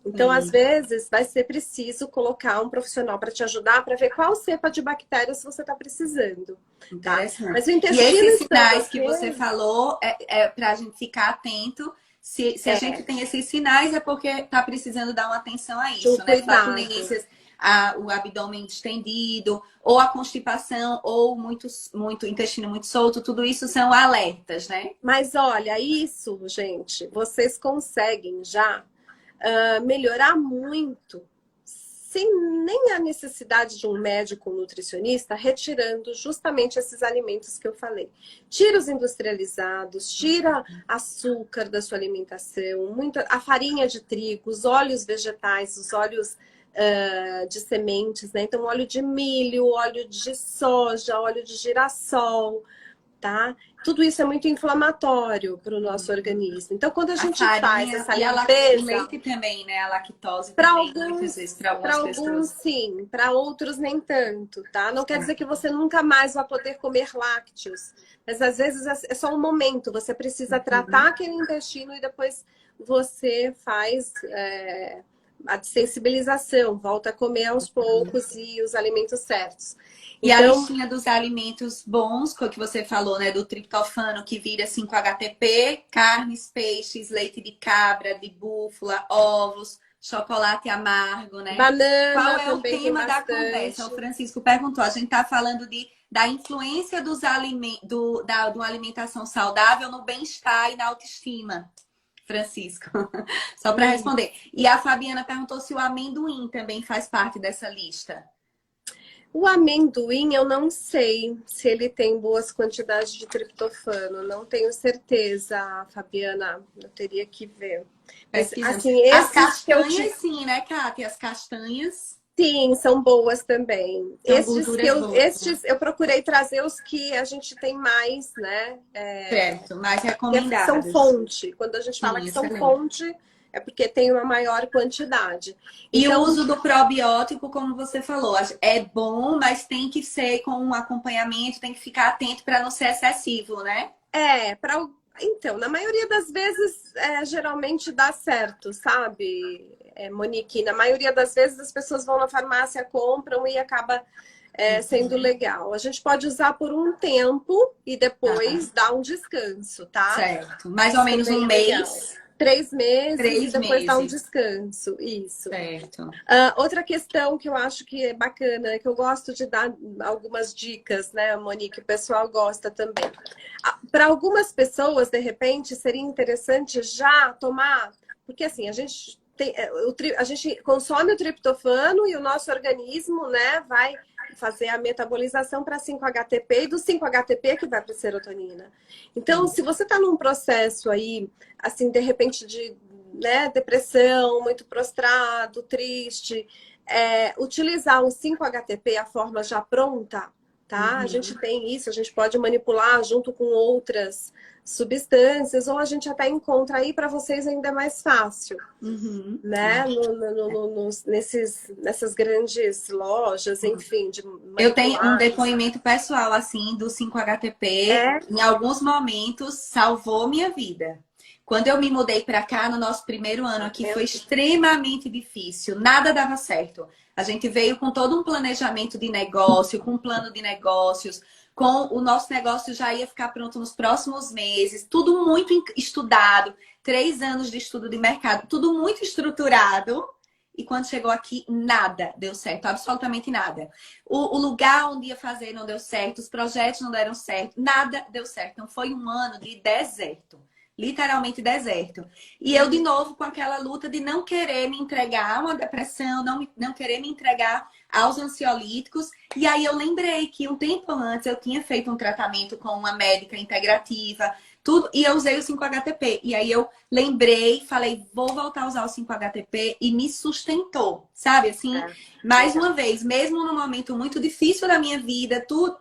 Speaker 2: Então, às vezes, vai ser preciso colocar um profissional para te ajudar para ver qual cepa de bactérias você está precisando. Tá? Mas o intestino,
Speaker 1: e esses sinais que você falou é para a gente ficar atento. Se a gente tem esses sinais, é porque está precisando dar uma atenção a isso, né? Flatulências, o abdômen distendido, ou a constipação, ou muito intestino muito solto, tudo isso são alertas, né?
Speaker 2: Mas olha, isso, gente, vocês conseguem já melhorar muito, sem nem a necessidade de um médico nutricionista, retirando justamente esses alimentos que eu falei. Tira os industrializados, tira açúcar da sua alimentação, a farinha de trigo, os óleos vegetais, os óleos de sementes, né? Então, óleo de milho, óleo de soja, óleo de girassol, tá? Tudo isso é muito inflamatório para o nosso organismo. Então, quando a gente faz essa limpeza...
Speaker 1: o leite também, né? A lactose também, muitas vezes, para algumas pessoas.
Speaker 2: Para alguns, sim. Para outros, nem tanto, tá? Não quer dizer que você nunca mais vai poder comer lácteos. Mas, às vezes, é só um momento. Você precisa tratar aquele intestino e depois você faz... a desensibilização, volta a comer aos poucos e os alimentos certos.
Speaker 1: E a listinha dos alimentos bons, que você falou, né? Do triptofano, que vira 5-HTP, carnes, peixes, leite de cabra, de búfala, ovos, chocolate amargo, né?
Speaker 2: Banana.
Speaker 1: Qual é o tema da conversa? O Francisco perguntou. A gente está falando da influência dos alimentos, de uma alimentação saudável no bem-estar e na autoestima. Francisco, só para responder. E a Fabiana perguntou se o amendoim também faz parte dessa lista.
Speaker 2: O amendoim, eu não sei se ele tem boas quantidades de triptofano. Não tenho certeza, Fabiana. Eu teria que ver. Mas, assim,
Speaker 1: as castanhas, sim, né, Kátia? As castanhas...
Speaker 2: Sim, são boas também.
Speaker 1: Estes
Speaker 2: eu procurei trazer os que a gente tem mais, né?
Speaker 1: Certo, mais recomendados.
Speaker 2: São fonte. Quando a gente fala que são fonte, é porque tem uma maior quantidade.
Speaker 1: E então, o uso do probiótico, como você falou, é bom, mas tem que ser com um acompanhamento, tem que ficar atento para não ser excessivo, né?
Speaker 2: Então, na maioria das vezes, geralmente dá certo, sabe, Monique? Na maioria das vezes as pessoas vão na farmácia, compram e acaba sendo legal. A gente pode usar por um tempo e depois dar um descanso, tá?
Speaker 1: Certo. Mais ou menos um mês.
Speaker 2: 3 meses e depois dar um descanso. Isso.
Speaker 1: Certo.
Speaker 2: Outra questão que eu acho que é bacana, que eu gosto de dar algumas dicas, né, Monique? O pessoal gosta também. Para algumas pessoas, de repente, seria interessante já tomar... Porque assim, a gente consome o triptofano e o nosso organismo, né, vai fazer a metabolização para 5-HTP e do 5-HTP que vai para a serotonina. Então, se você está num processo aí, assim, de repente de depressão, muito prostrado, triste, utilizar um 5-HTP, a forma já pronta, tá? A gente tem isso, a gente pode manipular junto com outras substâncias, ou a gente até encontra aí para vocês ainda mais fácil, né? Nessas grandes lojas, enfim.
Speaker 1: Eu tenho um depoimento pessoal, assim, do 5-HTP. Em alguns momentos, salvou minha vida. Quando eu me mudei para cá, no nosso primeiro ano aqui, foi extremamente difícil. Nada dava certo. A gente veio com todo um planejamento de negócio, com um plano de negócios, com o nosso negócio já ia ficar pronto nos próximos meses. Tudo muito estudado. 3 anos de estudo de mercado. Tudo muito estruturado. E quando chegou aqui, nada deu certo, absolutamente nada. O lugar onde ia fazer não deu certo, os projetos não deram certo, nada deu certo. Então foi um ano de deserto, literalmente deserto. E eu, de novo, com aquela luta de não querer me entregar a uma depressão, não querer me entregar aos ansiolíticos. E aí eu lembrei que um tempo antes eu tinha feito um tratamento com uma médica integrativa, tudo, e eu usei o 5-HTP. E aí eu lembrei, falei, vou voltar a usar o 5-HTP e me sustentou, sabe? Assim, mais uma vez, mesmo num momento muito difícil da minha vida, tudo,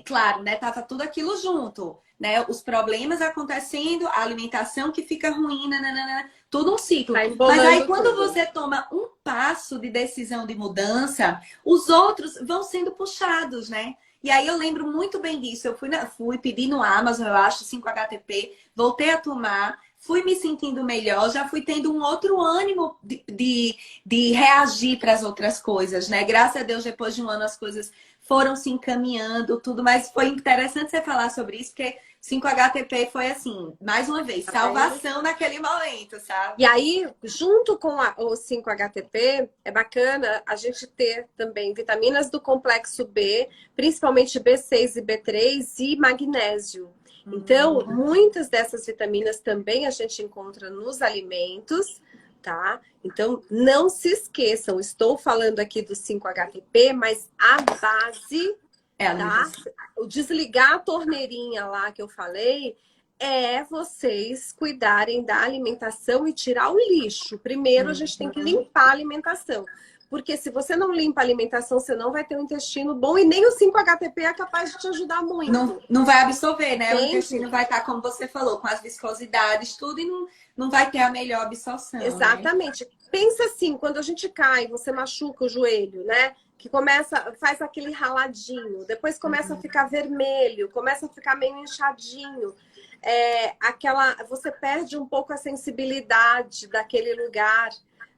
Speaker 1: claro, né? Tava tudo aquilo junto, né? Os problemas acontecendo, a alimentação que fica ruim, nananana, tudo um ciclo. Mas aí quando você toma um passo de decisão de mudança, os outros vão sendo puxados, né? E aí eu lembro muito bem disso. Eu fui pedir no Amazon, eu acho, 5-HTP, voltei a tomar, fui me sentindo melhor, já fui tendo um outro ânimo de reagir para as outras coisas, né? Graças a Deus, depois de um ano as coisas foram se encaminhando, tudo, mas foi interessante você falar sobre isso, porque 5-HTP foi assim, mais uma vez, salvação naquele momento, sabe?
Speaker 2: E aí, junto com o 5-HTP, é bacana a gente ter também vitaminas do complexo B, principalmente B6 e B3 e magnésio. Então, muitas dessas vitaminas também a gente encontra nos alimentos, tá? Então, não se esqueçam, estou falando aqui do 5-HTP, mas a base, tá? O desligar a torneirinha lá que eu falei é vocês cuidarem da alimentação e tirar o lixo. Primeiro, a gente tem que limpar a alimentação. Porque se você não limpa a alimentação, você não vai ter um intestino bom e nem o 5-HTP é capaz de te ajudar muito.
Speaker 1: Não vai absorver, né? O intestino vai estar, como você falou, com as viscosidades, tudo, e não vai ter a melhor absorção.
Speaker 2: Exatamente. Né? Pensa assim, quando a gente cai, você machuca o joelho, né? Que faz aquele raladinho, depois começa a ficar vermelho, começa a ficar meio inchadinho. Você perde um pouco a sensibilidade daquele lugar,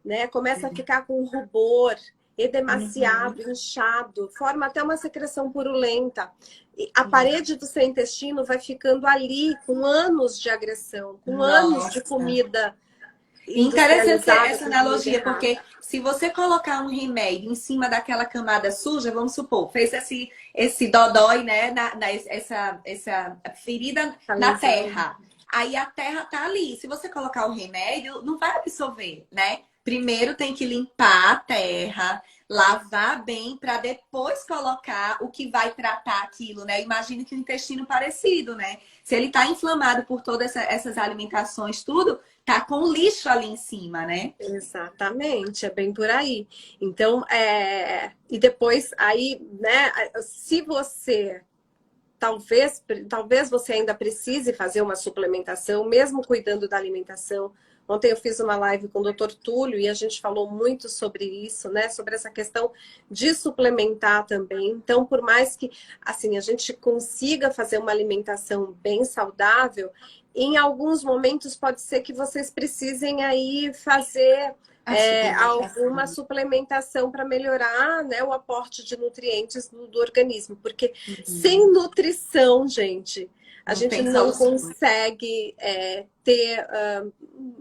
Speaker 2: né? Começa a ficar com rubor, edemaciado, inchado, forma até uma secreção purulenta. E a parede do seu intestino vai ficando ali com anos de agressão, com anos de comida.
Speaker 1: Interessante essa analogia, porque se você colocar um remédio em cima daquela camada suja, vamos supor, fez esse dodói, né? Essa ferida na terra. Aí a terra tá ali. Se você colocar o remédio, não vai absorver, né? Primeiro tem que limpar a terra, lavar bem para depois colocar o que vai tratar aquilo, né? Imagino que o intestino parecido, né? Se ele tá inflamado por todas essas alimentações, tudo, tá com lixo ali em cima, né?
Speaker 2: Exatamente, é bem por aí. Então, e depois aí, né, se você talvez você ainda precise fazer uma suplementação, mesmo cuidando da alimentação. Ontem eu fiz uma live com o Dr. Túlio e a gente falou muito sobre isso, né? Sobre essa questão de suplementar também. Então, por mais que assim a gente consiga fazer uma alimentação bem saudável, em alguns momentos pode ser que vocês precisem aí fazer alguma suplementação para melhorar, né, o aporte de nutrientes do organismo. Porque sem nutrição, gente, a gente não consegue ter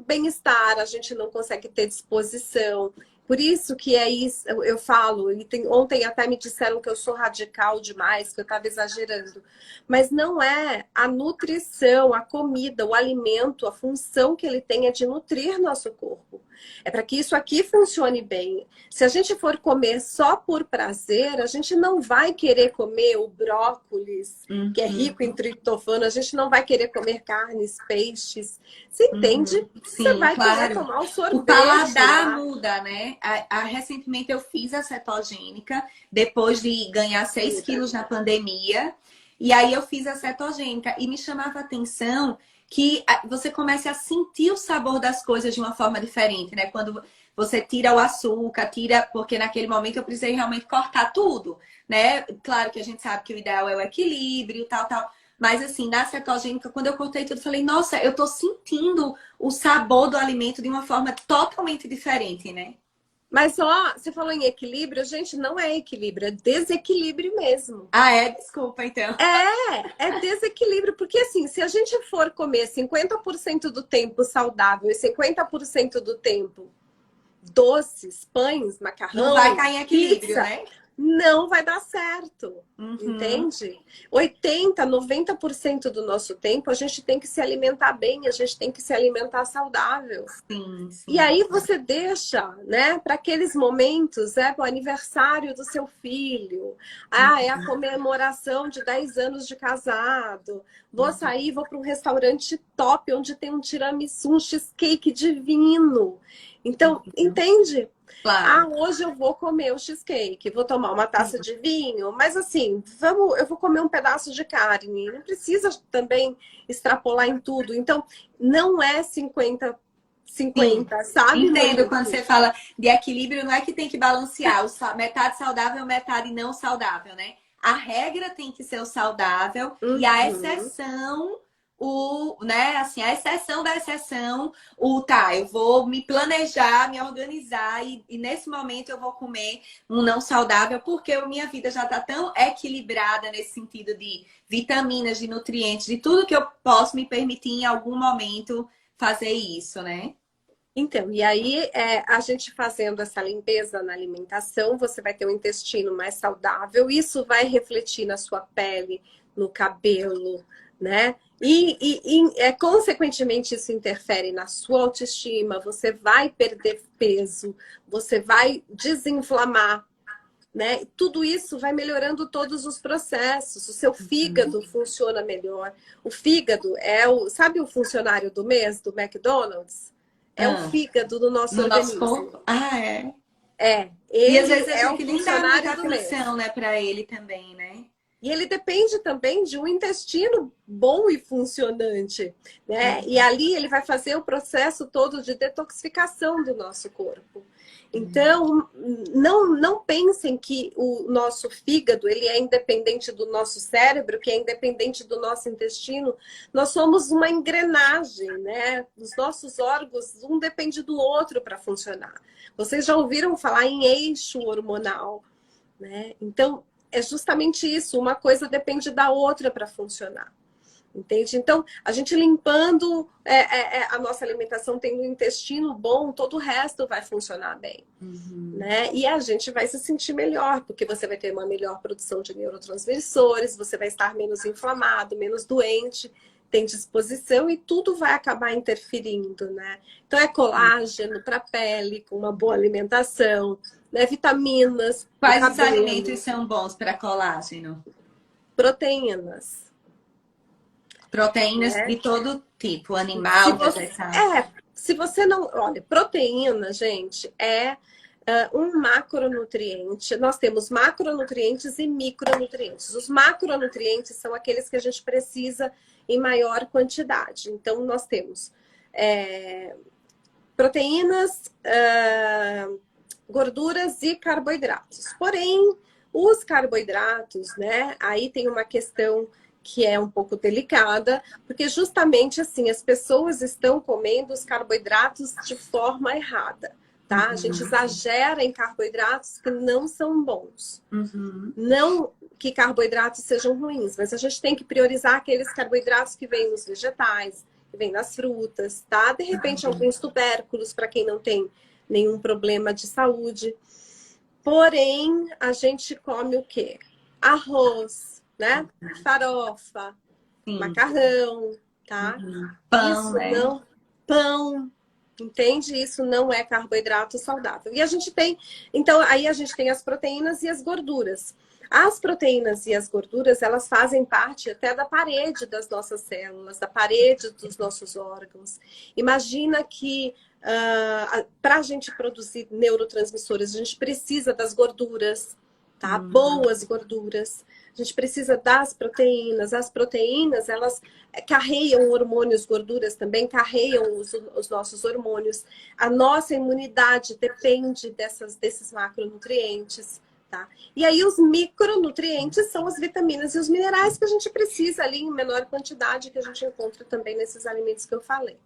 Speaker 2: bem-estar, a gente não consegue ter disposição. Por isso que é isso, eu falo, e ontem até me disseram que eu sou radical demais, que eu estava exagerando. Mas não é a nutrição, a comida, o alimento, a função que ele tem é de nutrir nosso corpo. É para que isso aqui funcione bem. Se a gente for comer só por prazer, a gente não vai querer comer o brócolis, que é rico em triptofano, a gente não vai querer comer carnes, peixes. Você entende?
Speaker 1: Sim,
Speaker 2: você vai
Speaker 1: claro.
Speaker 2: querer tomar o sorvete.
Speaker 1: O paladar muda, né? Recentemente eu fiz a cetogênica, depois de ganhar 6 quilos na pandemia. E aí eu fiz a cetogênica e me chamava a atenção que você comece a sentir o sabor das coisas de uma forma diferente, né? Quando você tira o açúcar, porque naquele momento eu precisei realmente cortar tudo, né? Claro que a gente sabe que o ideal é o equilíbrio, tal. Mas assim, na cetogênica, quando eu cortei tudo, eu falei, nossa, eu tô sentindo o sabor do alimento de uma forma totalmente diferente, né?
Speaker 2: Mas você falou em equilíbrio, gente, não é equilíbrio, é desequilíbrio mesmo.
Speaker 1: Desculpa, então.
Speaker 2: É desequilíbrio, porque assim, se a gente for comer 50% do tempo saudável e 50% do tempo doces, pães,
Speaker 1: Não vai
Speaker 2: macarrão,
Speaker 1: cair em equilíbrio,
Speaker 2: pizza,
Speaker 1: né?
Speaker 2: não vai dar certo,
Speaker 1: Uhum.
Speaker 2: entende? 80, 90% do nosso tempo a gente tem que se alimentar bem, a gente tem que se alimentar saudável.
Speaker 1: Sim,
Speaker 2: E
Speaker 1: sim.
Speaker 2: aí você deixa, né, para aqueles momentos, para o aniversário do seu filho, é a comemoração de 10 anos de casado, vou sair, vou para um restaurante top, onde tem um tiramisu, um cheesecake divino. Então, entende?
Speaker 1: Claro.
Speaker 2: Hoje eu vou comer o cheesecake, vou tomar uma taça de vinho, mas assim, eu vou comer um pedaço de carne. Não precisa também extrapolar em tudo. Então, não é 50,
Speaker 1: Sim.
Speaker 2: 50, sabe,
Speaker 1: Entendo quando
Speaker 2: Monique?
Speaker 1: você fala de equilíbrio, não é que tem que balancear metade saudável, metade não saudável, né? A regra tem que ser o saudável e a
Speaker 2: Uhum.
Speaker 1: exceção, né, assim, a exceção da exceção, tá, eu vou me planejar, me organizar e nesse momento eu vou comer um não saudável porque a minha vida já tá tão equilibrada nesse sentido de vitaminas, de nutrientes, de tudo que eu posso me permitir em algum momento fazer isso, né?
Speaker 2: Então, e aí a gente fazendo essa limpeza na alimentação, você vai ter um intestino mais saudável, isso vai refletir na sua pele, no cabelo, né? Consequentemente, isso interfere na sua autoestima, você vai perder peso, você vai desinflamar, né? Tudo isso vai melhorando todos os processos. O seu fígado funciona melhor. O fígado sabe o funcionário do mês do McDonald's? É o
Speaker 1: Ah,
Speaker 2: fígado do nosso
Speaker 1: no nosso
Speaker 2: organismo.
Speaker 1: corpo? Ah, é. E às
Speaker 2: Ele
Speaker 1: vezes a
Speaker 2: é o
Speaker 1: gente nem dá muita
Speaker 2: funcionário do mês.
Speaker 1: atenção, né, para ele também, né?
Speaker 2: E ele depende também de um intestino bom e funcionante, né? E ali ele vai fazer o processo todo de detoxificação do nosso corpo. Então, não pensem que o nosso fígado ele é independente do nosso cérebro, que é independente do nosso intestino. Nós somos uma engrenagem, né? Os nossos órgãos, um depende do outro para funcionar. Vocês já ouviram falar em eixo hormonal, né? Então, é justamente isso, uma coisa depende da outra para funcionar. Entende? Então, a gente limpando a nossa alimentação, tendo um intestino bom, todo o resto vai funcionar bem. Né? E a gente vai se sentir melhor, porque você vai ter uma melhor produção de neurotransmissores, você vai estar menos inflamado, menos doente, tem disposição e tudo vai acabar interferindo, né? Então é colágeno para a pele, com uma boa alimentação, né? Vitaminas para o
Speaker 1: Quais os
Speaker 2: cabelo,
Speaker 1: alimentos são bons para colágeno?
Speaker 2: proteínas,
Speaker 1: Proteínas
Speaker 2: né?
Speaker 1: de todo tipo,
Speaker 2: Se
Speaker 1: animal,
Speaker 2: você,
Speaker 1: vegetal.
Speaker 2: se você não. Olha, proteína, gente, um macronutriente. Nós temos macronutrientes e micronutrientes. Os macronutrientes são aqueles que a gente precisa em maior quantidade. Então, nós temos proteínas, gorduras e carboidratos. Porém, os carboidratos, né? Aí tem uma questão que é um pouco delicada, porque justamente assim as pessoas estão comendo os carboidratos de forma errada, tá? A gente exagera em carboidratos que não são bons. Não que carboidratos sejam ruins, mas a gente tem que priorizar aqueles carboidratos que vêm nos vegetais, que vêm nas frutas, tá? De repente, alguns tubérculos, para quem não tem nenhum problema de saúde. Porém, a gente come o quê? Arroz, né? Farofa,
Speaker 1: Sim.
Speaker 2: macarrão, tá?
Speaker 1: Pão,
Speaker 2: Isso
Speaker 1: né?
Speaker 2: não. Pão, entende? Isso não é carboidrato saudável. E a gente tem. Então, aí a gente tem as proteínas e as gorduras. As proteínas e as gorduras, elas fazem parte até da parede das nossas células, da parede dos nossos órgãos. Imagina que para a gente produzir neurotransmissores, a gente precisa das gorduras, tá? Boas gorduras. A gente precisa das proteínas. As proteínas, elas carregam hormônios, gorduras também carregam os nossos hormônios. A nossa imunidade depende desses macronutrientes. Tá? E aí os micronutrientes são as vitaminas e os minerais que a gente precisa ali em menor quantidade, que a gente encontra também nesses alimentos que eu falei.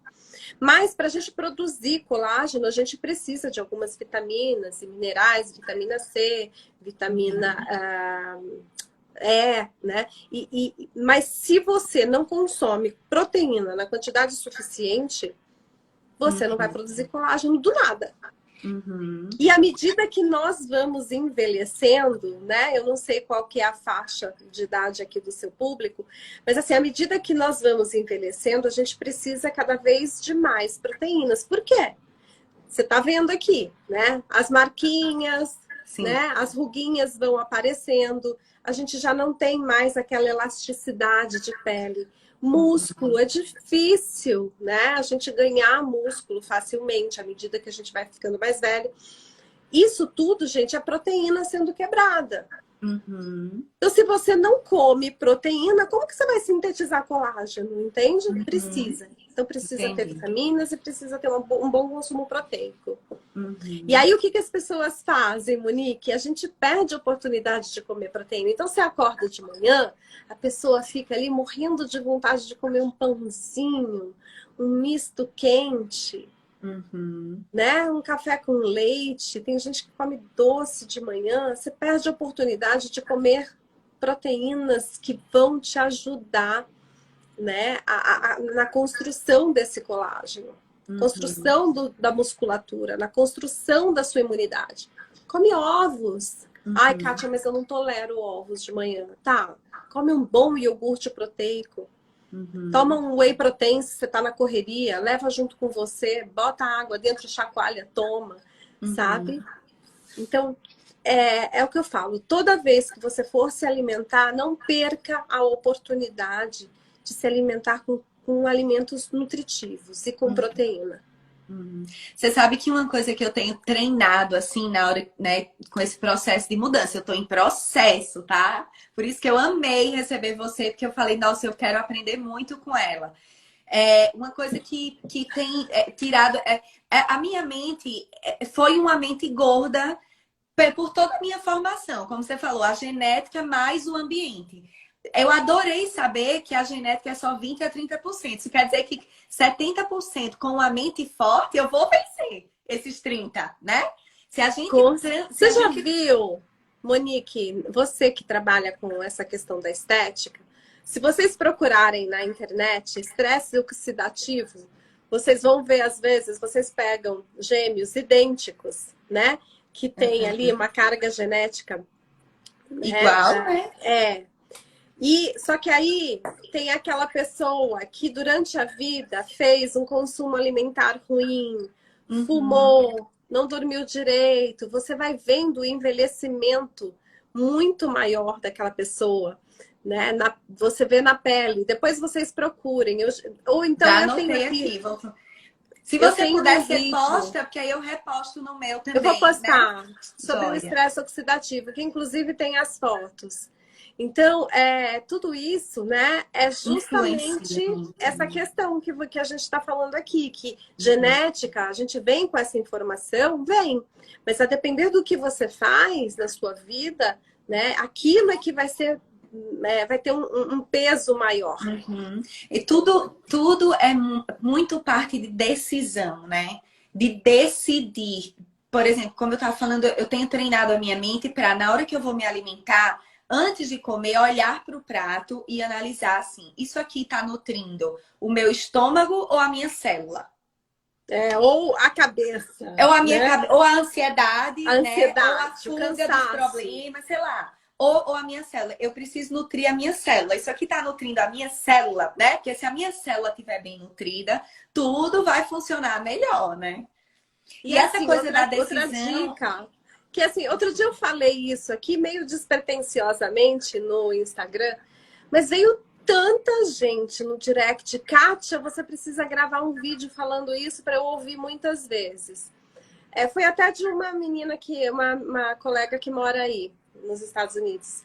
Speaker 2: Mas para a gente produzir colágeno, a gente precisa de algumas vitaminas e minerais, vitamina C, vitamina né? Mas se você não consome proteína na quantidade suficiente, você não vai produzir colágeno do nada.
Speaker 1: Uhum.
Speaker 2: E à medida que nós vamos envelhecendo, né? Eu não sei qual que é a faixa de idade aqui do seu público, mas assim, à medida que nós vamos envelhecendo, a gente precisa cada vez de mais proteínas. Por quê? Você está vendo aqui, né? As marquinhas,
Speaker 1: Sim.
Speaker 2: né? As ruguinhas vão aparecendo. A gente já não tem mais aquela elasticidade de pele. Músculo é difícil, né? A gente ganhar músculo facilmente à medida que a gente vai ficando mais velho. Isso tudo, gente, é proteína sendo quebrada.
Speaker 1: Uhum.
Speaker 2: Então, se você não come proteína, como que você vai sintetizar colágeno? Entende?
Speaker 1: Uhum.
Speaker 2: Precisa. Então, precisa ter
Speaker 1: Entendi.
Speaker 2: vitaminas e precisa ter um bom consumo proteico. E
Speaker 1: Uhum.
Speaker 2: aí, o que as pessoas fazem, Monique? A gente perde a oportunidade de comer proteína. Então, você acorda de manhã, a pessoa fica ali morrendo de vontade de comer um pãozinho, um misto quente,
Speaker 1: Uhum.
Speaker 2: né? Um café com leite. Tem gente que come doce de manhã. Você perde a oportunidade de comer proteínas que vão te ajudar, né, na construção desse colágeno,
Speaker 1: Uhum.
Speaker 2: construção da musculatura, na construção da sua imunidade. Come ovos. Ai,
Speaker 1: Uhum.
Speaker 2: Kátia, mas eu não tolero ovos de manhã. Tá, come um bom iogurte proteico. Toma
Speaker 1: Uhum.
Speaker 2: um whey protein se você tá na correria, leva junto com você, bota água dentro, chacoalha, toma, sabe?
Speaker 1: Uhum.
Speaker 2: Então, é o que eu falo. Toda vez que você for se alimentar, não perca a oportunidade de se alimentar com alimentos nutritivos e com
Speaker 1: Uhum.
Speaker 2: proteína.
Speaker 1: Uhum. Você sabe que uma coisa que eu tenho treinado assim na hora, né, com esse processo de mudança, eu tô em processo, tá? Por isso que eu amei receber você, porque eu falei, nossa, eu quero aprender muito com ela. É uma coisa que tem tirado a minha mente foi uma mente gorda por toda a minha formação, como você falou, a genética mais o ambiente. Eu adorei saber que a genética é só 20 a 30%. Isso quer dizer que 70% com a mente forte, eu vou vencer esses 30, né? Se a gente, se
Speaker 2: Você
Speaker 1: a
Speaker 2: já
Speaker 1: gente...
Speaker 2: viu, Monique, você que trabalha com essa questão da estética, se vocês procurarem na internet estresse oxidativo, vocês vão ver, às vezes, vocês pegam gêmeos idênticos, né? Que tem ali uma carga genética, né?
Speaker 1: Igual, né?
Speaker 2: E só que aí tem aquela pessoa que durante a vida fez um consumo alimentar ruim,
Speaker 1: Uhum.
Speaker 2: fumou, não dormiu direito. Você vai vendo o envelhecimento muito maior daquela pessoa, né? Você vê na pele. Depois vocês procurem. Ou então
Speaker 1: Já
Speaker 2: eu tenho
Speaker 1: anotei
Speaker 2: aqui,
Speaker 1: aqui. Se
Speaker 2: eu
Speaker 1: você
Speaker 2: tenho
Speaker 1: puder,
Speaker 2: um
Speaker 1: você
Speaker 2: vídeo.
Speaker 1: posta, porque aí eu reposto no meu
Speaker 2: Eu vou
Speaker 1: também, né?
Speaker 2: postar sobre o
Speaker 1: Joia.
Speaker 2: estresse oxidativo, que inclusive tem as fotos. Então, tudo isso, né, é
Speaker 1: Influencia
Speaker 2: justamente
Speaker 1: muito,
Speaker 2: essa
Speaker 1: né?
Speaker 2: questão que a gente está falando aqui, que genética, a gente vem com essa informação, vem, mas a depender do que você faz na sua vida, né, aquilo é que vai ser, vai ter um peso maior.
Speaker 1: Uhum. E tudo é muito parte de decisão, né? De decidir. Por exemplo, como eu estava falando, eu tenho treinado a minha mente para, na hora que eu vou me alimentar, antes de comer, olhar para o prato e analisar assim: isso aqui está nutrindo o meu estômago ou a minha célula?
Speaker 2: Ou a cabeça,
Speaker 1: Ou a minha
Speaker 2: né?
Speaker 1: ou a
Speaker 2: A
Speaker 1: ansiedade, né? Ou a
Speaker 2: ansiedade, o
Speaker 1: fuga dos
Speaker 2: cansaço.
Speaker 1: problemas, sei lá. Ou a minha célula. Eu preciso nutrir a minha célula. Isso aqui está nutrindo a minha célula, né? Porque se a minha célula estiver bem nutrida, tudo vai funcionar melhor, né?
Speaker 2: E
Speaker 1: E essa
Speaker 2: assim,
Speaker 1: coisa da
Speaker 2: outra
Speaker 1: decisão.
Speaker 2: dica, que assim, outro dia eu falei isso aqui meio despretensiosamente no Instagram, mas veio tanta gente no direct, Kátia, você precisa gravar um vídeo falando isso para eu ouvir muitas vezes. Foi até de uma menina que, uma colega que mora aí, nos Estados Unidos.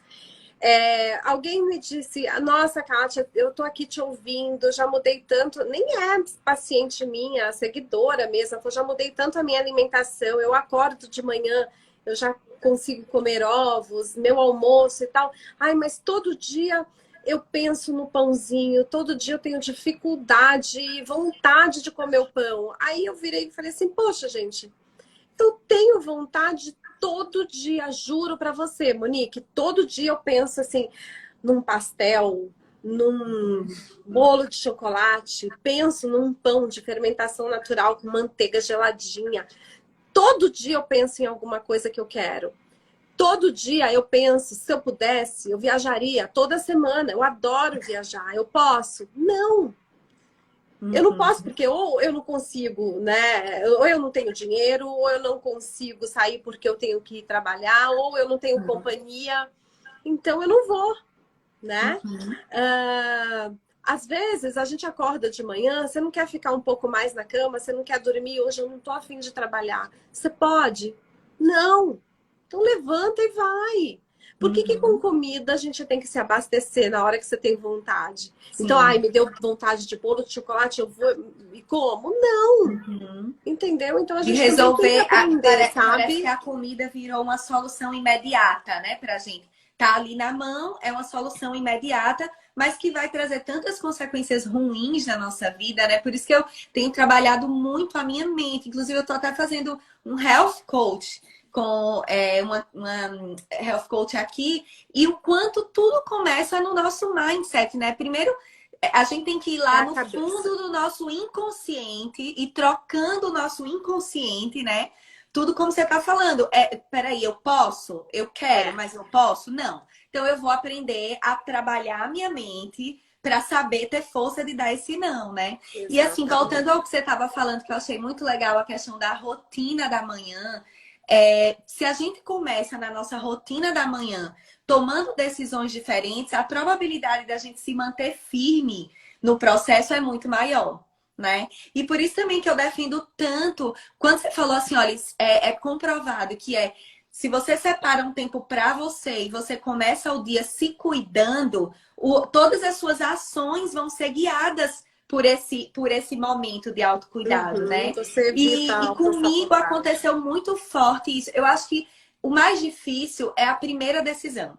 Speaker 2: Alguém me disse, nossa, Kátia, eu tô aqui te ouvindo, já mudei tanto, nem é paciente minha, seguidora mesmo, eu já mudei tanto a minha alimentação, eu acordo de manhã, eu já consigo comer ovos, meu almoço e tal. Ai, mas todo dia eu penso no pãozinho, todo dia eu tenho dificuldade e vontade de comer o pão. Aí eu virei e falei assim, poxa, gente, eu tenho vontade todo dia, juro pra você, Monique. Todo dia eu penso assim, num pastel, num bolo de chocolate, penso num pão de fermentação natural com manteiga geladinha. Todo dia eu penso em alguma coisa que eu quero. Todo dia eu penso, se eu pudesse, eu viajaria toda semana. Eu adoro viajar. Eu posso? Não. Eu não posso, porque ou eu não consigo, né? Ou eu não tenho dinheiro, ou eu não consigo sair porque eu tenho que ir trabalhar, ou eu não tenho companhia. Então eu não vou, né? Às vezes a gente acorda de manhã, você não quer ficar um pouco mais na cama, você não quer dormir, hoje eu não tô a fim de trabalhar. Você pode? Não. Então levanta e vai. Por que com comida a gente tem que se abastecer na hora que você tem vontade?
Speaker 1: Sim.
Speaker 2: Então, ai, me deu vontade de bolo de chocolate, eu vou e como? Não. Entendeu? Então a
Speaker 1: De
Speaker 2: gente também tem que
Speaker 1: resolver,
Speaker 2: aprender,
Speaker 1: parece
Speaker 2: sabe?
Speaker 1: que a comida virou uma solução imediata, né, pra gente. Tá ali na mão, é uma solução imediata, mas que vai trazer tantas consequências ruins na nossa vida, né? Por isso que eu tenho trabalhado muito a minha mente. Inclusive, eu tô até fazendo um health coach com uma health coach aqui, e o quanto tudo começa no nosso mindset, né? Primeiro, a gente tem que ir lá no fundo do nosso inconsciente e trocando o nosso inconsciente, né? Tudo como você tá falando. Peraí, eu posso? Eu quero, mas eu posso? Não. Então eu vou aprender a trabalhar a minha mente para saber ter força de dar esse não, né? Exatamente. E assim, voltando ao que você estava falando, que eu achei muito legal a questão da rotina da manhã. Se a gente começa na nossa rotina da manhã tomando decisões diferentes, a probabilidade da gente se manter firme no processo é muito maior, né? E por isso também que eu defendo tanto, quando você falou assim, olha, é comprovado que se você separa um tempo para você e você começa o dia se cuidando, todas as suas ações vão ser guiadas por esse momento de autocuidado, né? E comigo aconteceu muito forte isso. Eu acho que o mais difícil é a primeira decisão,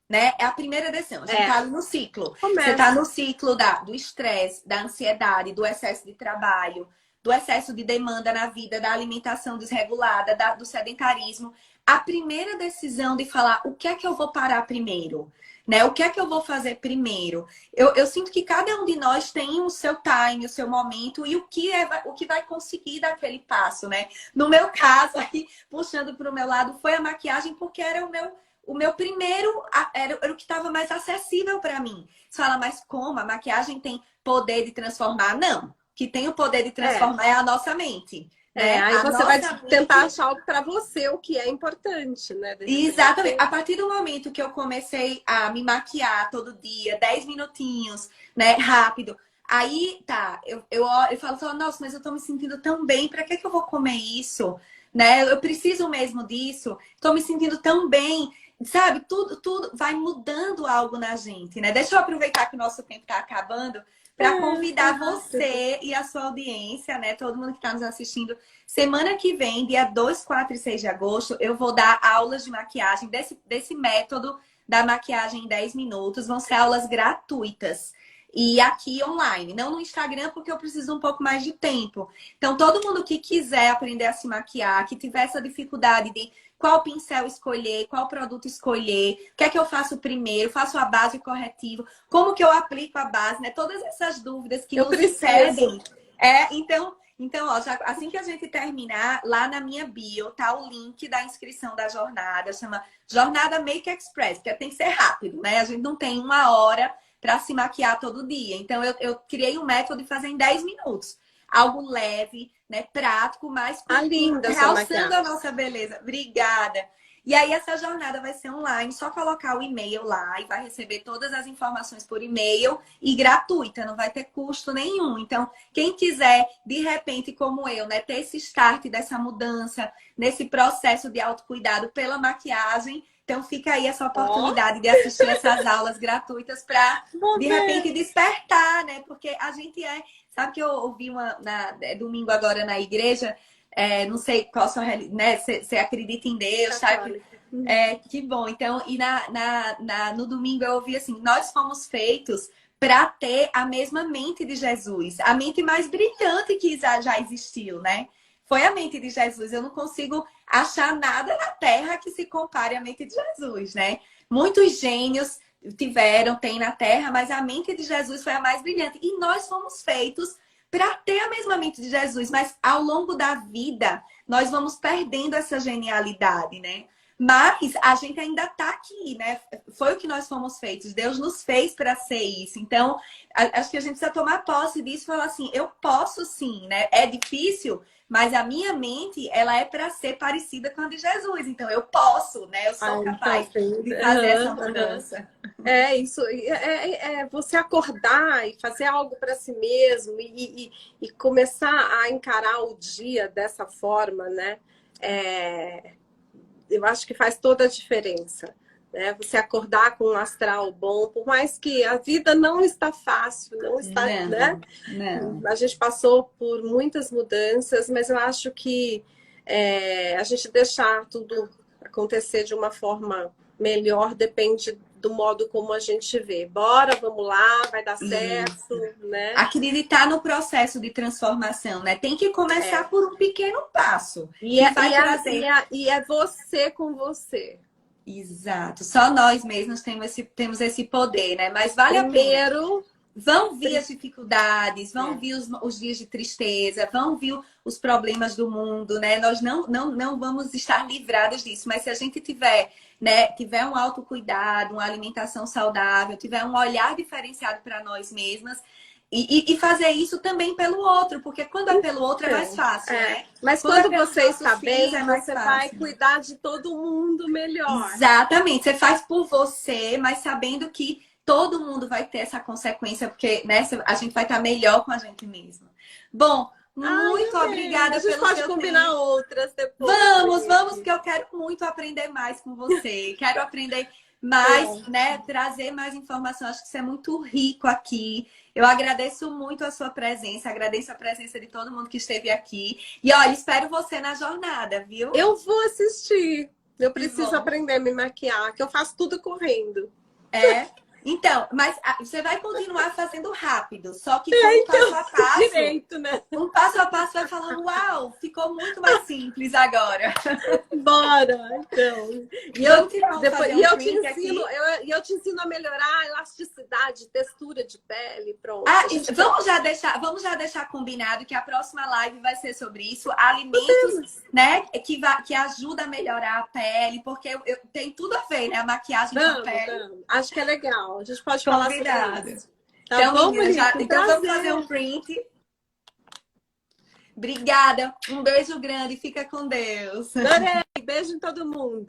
Speaker 1: né? É a primeira decisão. A gente tá no ciclo. Você tá no ciclo do estresse, da ansiedade, do excesso de trabalho, do excesso de demanda na vida, da alimentação desregulada, do sedentarismo. A primeira decisão de falar o que é que eu vou parar primeiro, né? O que é que eu vou fazer primeiro? Eu sinto que cada um de nós tem o seu time, o seu momento e o que vai conseguir daquele passo, né? No meu caso, aqui, puxando para o meu lado, foi a maquiagem, porque era o meu primeiro, era o que estava mais acessível para mim. Você fala, mas como? A maquiagem tem poder de transformar? Não. O que tem o poder de transformar é a nossa mente. Né?
Speaker 2: Aí você vai tentar achar algo para você, o que é importante, né?
Speaker 1: Exatamente. A partir do momento que eu comecei a me maquiar todo dia, 10 minutinhos, né? Rápido. Aí, tá, eu falo, nossa, mas eu tô me sentindo tão bem, pra que eu vou comer isso? Né? Eu preciso mesmo disso, tô me sentindo tão bem. Sabe, tudo vai mudando algo na gente, né? Deixa eu aproveitar que o nosso tempo tá acabando para convidar você e a sua audiência, né? Todo mundo que está nos assistindo. Semana que vem, dia 2, 4 e 6 de agosto, eu vou dar aulas de maquiagem, desse método da maquiagem em 10 minutos. Vão ser aulas gratuitas. E aqui online, não no Instagram, porque eu preciso um pouco mais de tempo. Então, todo mundo que quiser aprender a se maquiar, que tiver essa dificuldade de qual pincel escolher, qual produto escolher, o que é que eu faço primeiro, faço a base e o corretivo, como que eu aplico a base, né? Todas essas dúvidas que nos impedem. Então, ó, assim que a gente terminar, lá na minha bio tá o link da inscrição da jornada, chama Jornada Make Express, porque tem que ser rápido, né? A gente não tem uma hora para se maquiar todo dia. Então, eu criei um método de fazer em 10 minutos. Algo leve, né? Prático, mas
Speaker 2: linda,
Speaker 1: realçando a nossa beleza. Obrigada. E aí, essa jornada vai ser online, só colocar o e-mail lá e vai receber todas as informações por e-mail e gratuita, não vai ter custo nenhum. Então, quem quiser, de repente, como eu, né, ter esse start dessa mudança, nesse processo de autocuidado pela maquiagem, então fica aí essa oportunidade de assistir essas aulas gratuitas para, de repente, despertar, né? Porque a gente Sabe que eu ouvi domingo agora na igreja, não sei qual sua religião, né? Você acredita em Deus, sabe? Que bom. Então, e no domingo eu ouvi assim, nós fomos feitos para ter a mesma mente de Jesus, a mente mais brilhante que já existiu, né? Foi a mente de Jesus. Eu não consigo achar nada na Terra que se compare à mente de Jesus, né? Muitos gênios tem na Terra, mas a mente de Jesus foi a mais brilhante. E nós fomos feitos para ter a mesma mente de Jesus, mas ao longo da vida nós vamos perdendo essa genialidade, né? Mas a gente ainda está aqui, né? Foi o que nós fomos feitos. Deus nos fez para ser isso. Então, acho que a gente precisa tomar posse disso e falar assim: eu posso sim, né? É difícil, mas a minha mente, ela é para ser parecida com a de Jesus. Então, eu posso, né? Eu sou capaz de fazer essa mudança.
Speaker 2: É isso, é você acordar e fazer algo para si mesmo e começar a encarar o dia dessa forma, né? Eu acho que faz toda a diferença, né? Você acordar com um astral bom, por mais que a vida não está fácil, não está,
Speaker 1: Não,
Speaker 2: né?
Speaker 1: não.
Speaker 2: A gente passou por muitas mudanças, mas eu acho que a gente deixar tudo acontecer de uma forma melhor depende do modo como a gente vê. Bora, vamos lá, vai dar certo, né?
Speaker 1: Acreditar no processo de transformação, né? Tem que começar por um pequeno passo.
Speaker 2: E é você com você.
Speaker 1: Exato. Só nós mesmos temos esse poder, né? Mas vale a pena. Vão vir as dificuldades, vão vir os dias de tristeza, vão vir os problemas do mundo, né? Nós não vamos estar livrados disso, mas se a gente tiver, né, tiver um autocuidado, uma alimentação saudável, tiver um olhar diferenciado para nós mesmas e fazer isso também pelo outro, porque quando é pelo outro é mais fácil, né?
Speaker 2: Mas quando você está bem, você vai cuidar de todo mundo melhor.
Speaker 1: Exatamente. Você faz por você, mas sabendo que todo mundo vai ter essa consequência, porque, né, a gente vai estar melhor com a gente mesma. Bom, muito obrigada pelo seu tempo. A gente pode combinar
Speaker 2: outras depois.
Speaker 1: Vamos, porque eu quero muito aprender mais com você. Quero aprender mais, né, trazer mais informação. Acho que isso é muito rico aqui. Eu agradeço muito a sua presença, agradeço a presença de todo mundo que esteve aqui. E, olha, espero você na jornada, viu?
Speaker 2: Eu vou assistir. Eu preciso aprender a me maquiar, que eu faço tudo correndo.
Speaker 1: Então, mas você vai continuar fazendo rápido, só que com passo a passo,
Speaker 2: direito, né?
Speaker 1: Um passo a passo vai falando, uau, ficou muito mais simples agora.
Speaker 2: Bora, então. E eu te ensino a melhorar a elasticidade, textura de pele, pronto.
Speaker 1: Vamos já deixar combinado que a próxima live vai ser sobre isso, alimentos, né, que ajuda a melhorar a pele, porque tem tudo a ver, né, a maquiagem com a pele.
Speaker 2: Acho que é legal. A gente pode falar sobre isso.
Speaker 1: Tá então, bom, então vamos fazer um print. Obrigada. Um beijo grande. Fica com Deus.
Speaker 2: Adorei. Beijo em todo mundo.